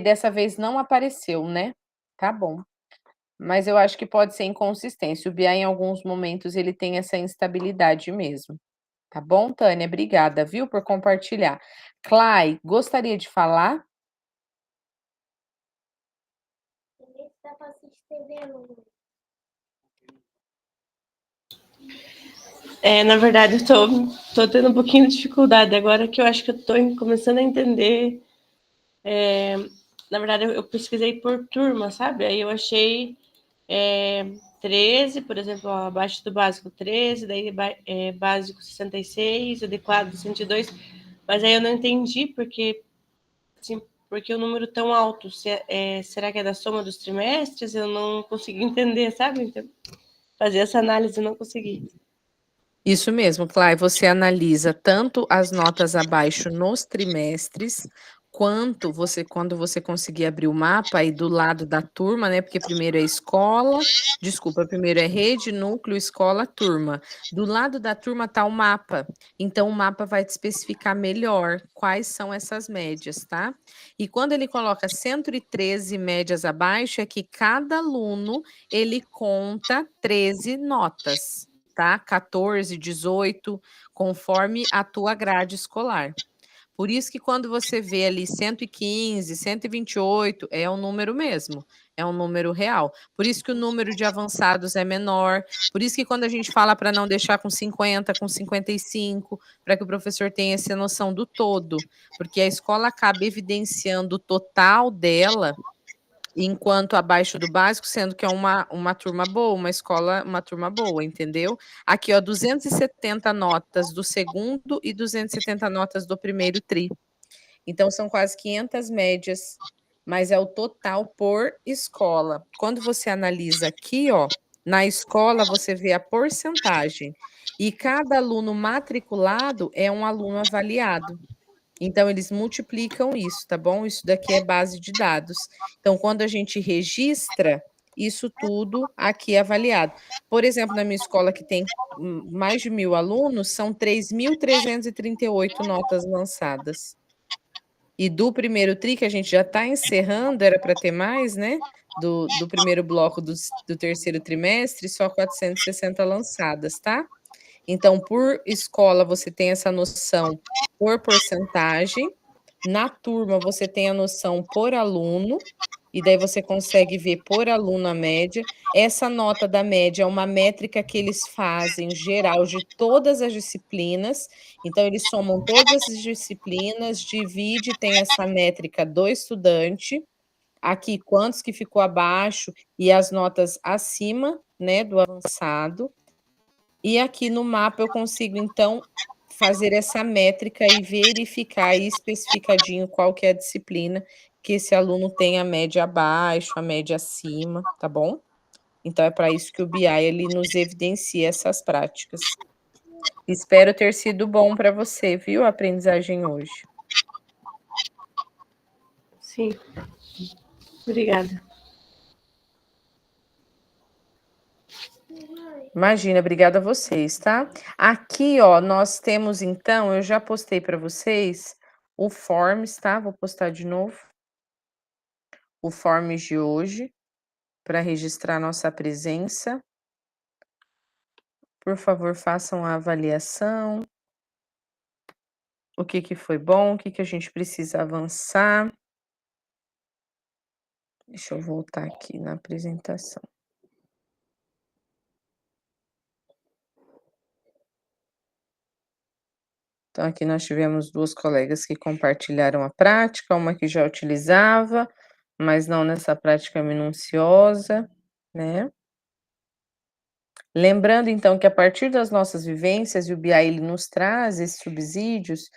Dessa vez não apareceu, né? Tá bom. Mas eu acho que pode ser inconsistência. O BI, em alguns momentos, ele tem essa instabilidade mesmo. Tá bom, Tânia? Obrigada, viu, por compartilhar. Clay, gostaria de falar? Na verdade, eu tô tendo um pouquinho de dificuldade agora, que eu acho que eu tô começando a entender. Na verdade, eu pesquisei por turma, sabe? Aí eu achei 13, por exemplo, ó, abaixo do básico 13, daí básico 66, adequado 102, mas aí eu não entendi porque, assim, porque o número tão alto, será que é da soma dos trimestres? Eu não consegui entender, sabe? Então, fazer essa análise eu não consegui. Isso mesmo, Clay, você analisa tanto as notas abaixo nos trimestres, quanto quando você conseguir abrir o mapa aí do lado da turma, né? Porque primeiro é escola, desculpa, primeiro é rede, núcleo, escola, turma. Do lado da turma tá o mapa. Então o mapa vai te especificar melhor quais são essas médias, tá? E quando ele coloca 113 médias abaixo, é que cada aluno ele conta 13 notas, tá? 14, 18, conforme a tua grade escolar. Por isso que quando você vê ali 115, 128, é um número mesmo, é um número real. Por isso que o número de avançados é menor, por isso que quando a gente fala para não deixar com 50, com 55, para que o professor tenha essa noção do todo, porque a escola acaba evidenciando o total dela, enquanto abaixo do básico, sendo que é uma turma boa, uma escola, uma turma boa, entendeu? Aqui, ó, 270 notas do segundo e 270 notas do primeiro tri. Então, são quase 500 médias, mas é o total por escola. Quando você analisa aqui, ó, na escola, você vê a porcentagem. E cada aluno matriculado é um aluno avaliado. Então, eles multiplicam isso, tá bom? Isso daqui é base de dados. Então, quando a gente registra, isso tudo aqui é avaliado. Por exemplo, na minha escola, que tem mais de 1.000 alunos, são 3.338 notas lançadas. E do primeiro tri, que a gente já está encerrando, era para ter mais, né? Do primeiro bloco do terceiro trimestre, só 460 lançadas, tá? Então, por escola, você tem essa noção por porcentagem. Na turma, você tem a noção por aluno, e daí você consegue ver por aluno a média. Essa nota da média é uma métrica que eles fazem geral de todas as disciplinas. Então, eles somam todas as disciplinas, divide, tem essa métrica do estudante. Aqui, quantos que ficou abaixo e as notas acima, né, do avançado. E aqui no mapa eu consigo, então, fazer essa métrica e verificar aí especificadinho qual que é a disciplina que esse aluno tem a média abaixo, a média acima, tá bom? Então, é para isso que o BI, ele nos evidencia essas práticas. Espero ter sido bom para você, viu, a aprendizagem hoje. Sim. Obrigada. Imagina, obrigada a vocês, tá? Aqui, ó, nós temos então, eu já postei para vocês o Forms, tá? Vou postar de novo. O Forms de hoje, para registrar nossa presença. Por favor, façam a avaliação. o que foi bom, o que a gente precisa avançar. Deixa eu voltar aqui na apresentação. Então, aqui nós tivemos 2 colegas que compartilharam a prática, uma que já utilizava, mas não nessa prática minuciosa, né. Lembrando então que a partir das nossas vivências, e o BI ele nos traz esses subsídios,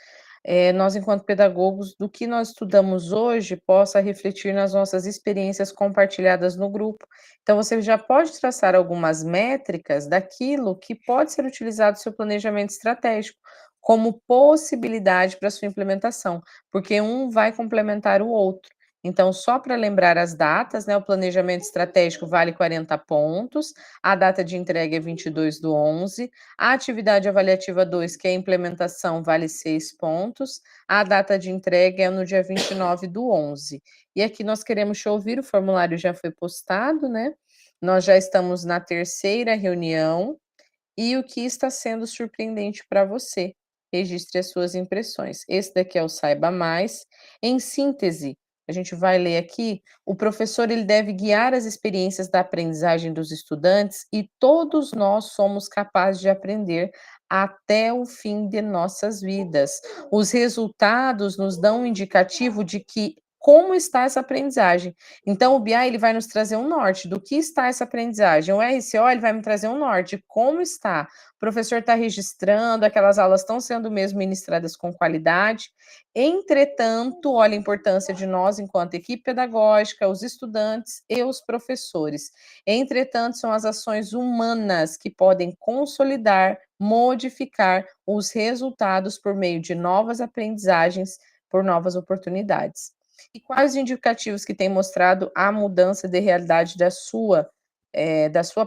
nós enquanto pedagogos, do que nós estudamos hoje, possa refletir nas nossas experiências compartilhadas no grupo. Então você já pode traçar algumas métricas daquilo que pode ser utilizado no seu planejamento estratégico, como possibilidade para sua implementação, porque um vai complementar o outro. Então, só para lembrar as datas, né, o planejamento estratégico vale 40 pontos, a data de entrega é 22/11, a atividade avaliativa 2, que é a implementação, vale 6 pontos, a data de entrega é no dia 29/11. E aqui nós queremos te ouvir, o formulário já foi postado, né, nós já estamos na 3ª reunião, e o que está sendo surpreendente para você? Registre as suas impressões. Esse daqui é o Saiba Mais. Em síntese, a gente vai ler aqui, o professor ele deve guiar as experiências da aprendizagem dos estudantes e todos nós somos capazes de aprender até o fim de nossas vidas. Os resultados nos dão um indicativo de que como está essa aprendizagem. Então o BI ele vai nos trazer um norte do que está essa aprendizagem. O RCO ele vai me trazer um norte, como está. O professor está registrando, aquelas aulas estão sendo mesmo ministradas com qualidade. Entretanto, olha a importância de nós, enquanto equipe pedagógica, os estudantes e os professores. Entretanto, são as ações humanas que podem consolidar, modificar os resultados por meio de novas aprendizagens, por novas oportunidades. E quais indicativos que têm mostrado a mudança de realidade da sua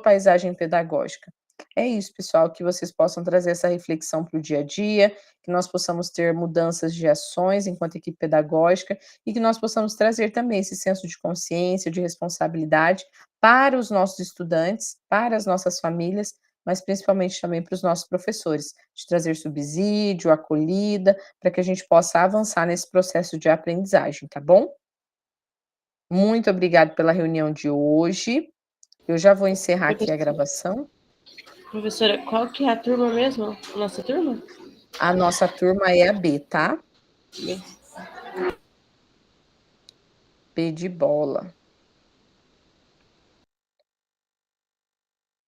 paisagem pedagógica? É isso, pessoal, que vocês possam trazer essa reflexão para o dia a dia, que nós possamos ter mudanças de ações enquanto equipe pedagógica e que nós possamos trazer também esse senso de consciência, de responsabilidade para os nossos estudantes, para as nossas famílias, mas principalmente também para os nossos professores, de trazer subsídio, acolhida, para que a gente possa avançar nesse processo de aprendizagem, tá bom? Muito obrigada pela reunião de hoje. Eu já vou encerrar aqui a gravação. Professora, qual que é a turma mesmo? Nossa turma? A nossa turma é a B, tá? B. B de bola.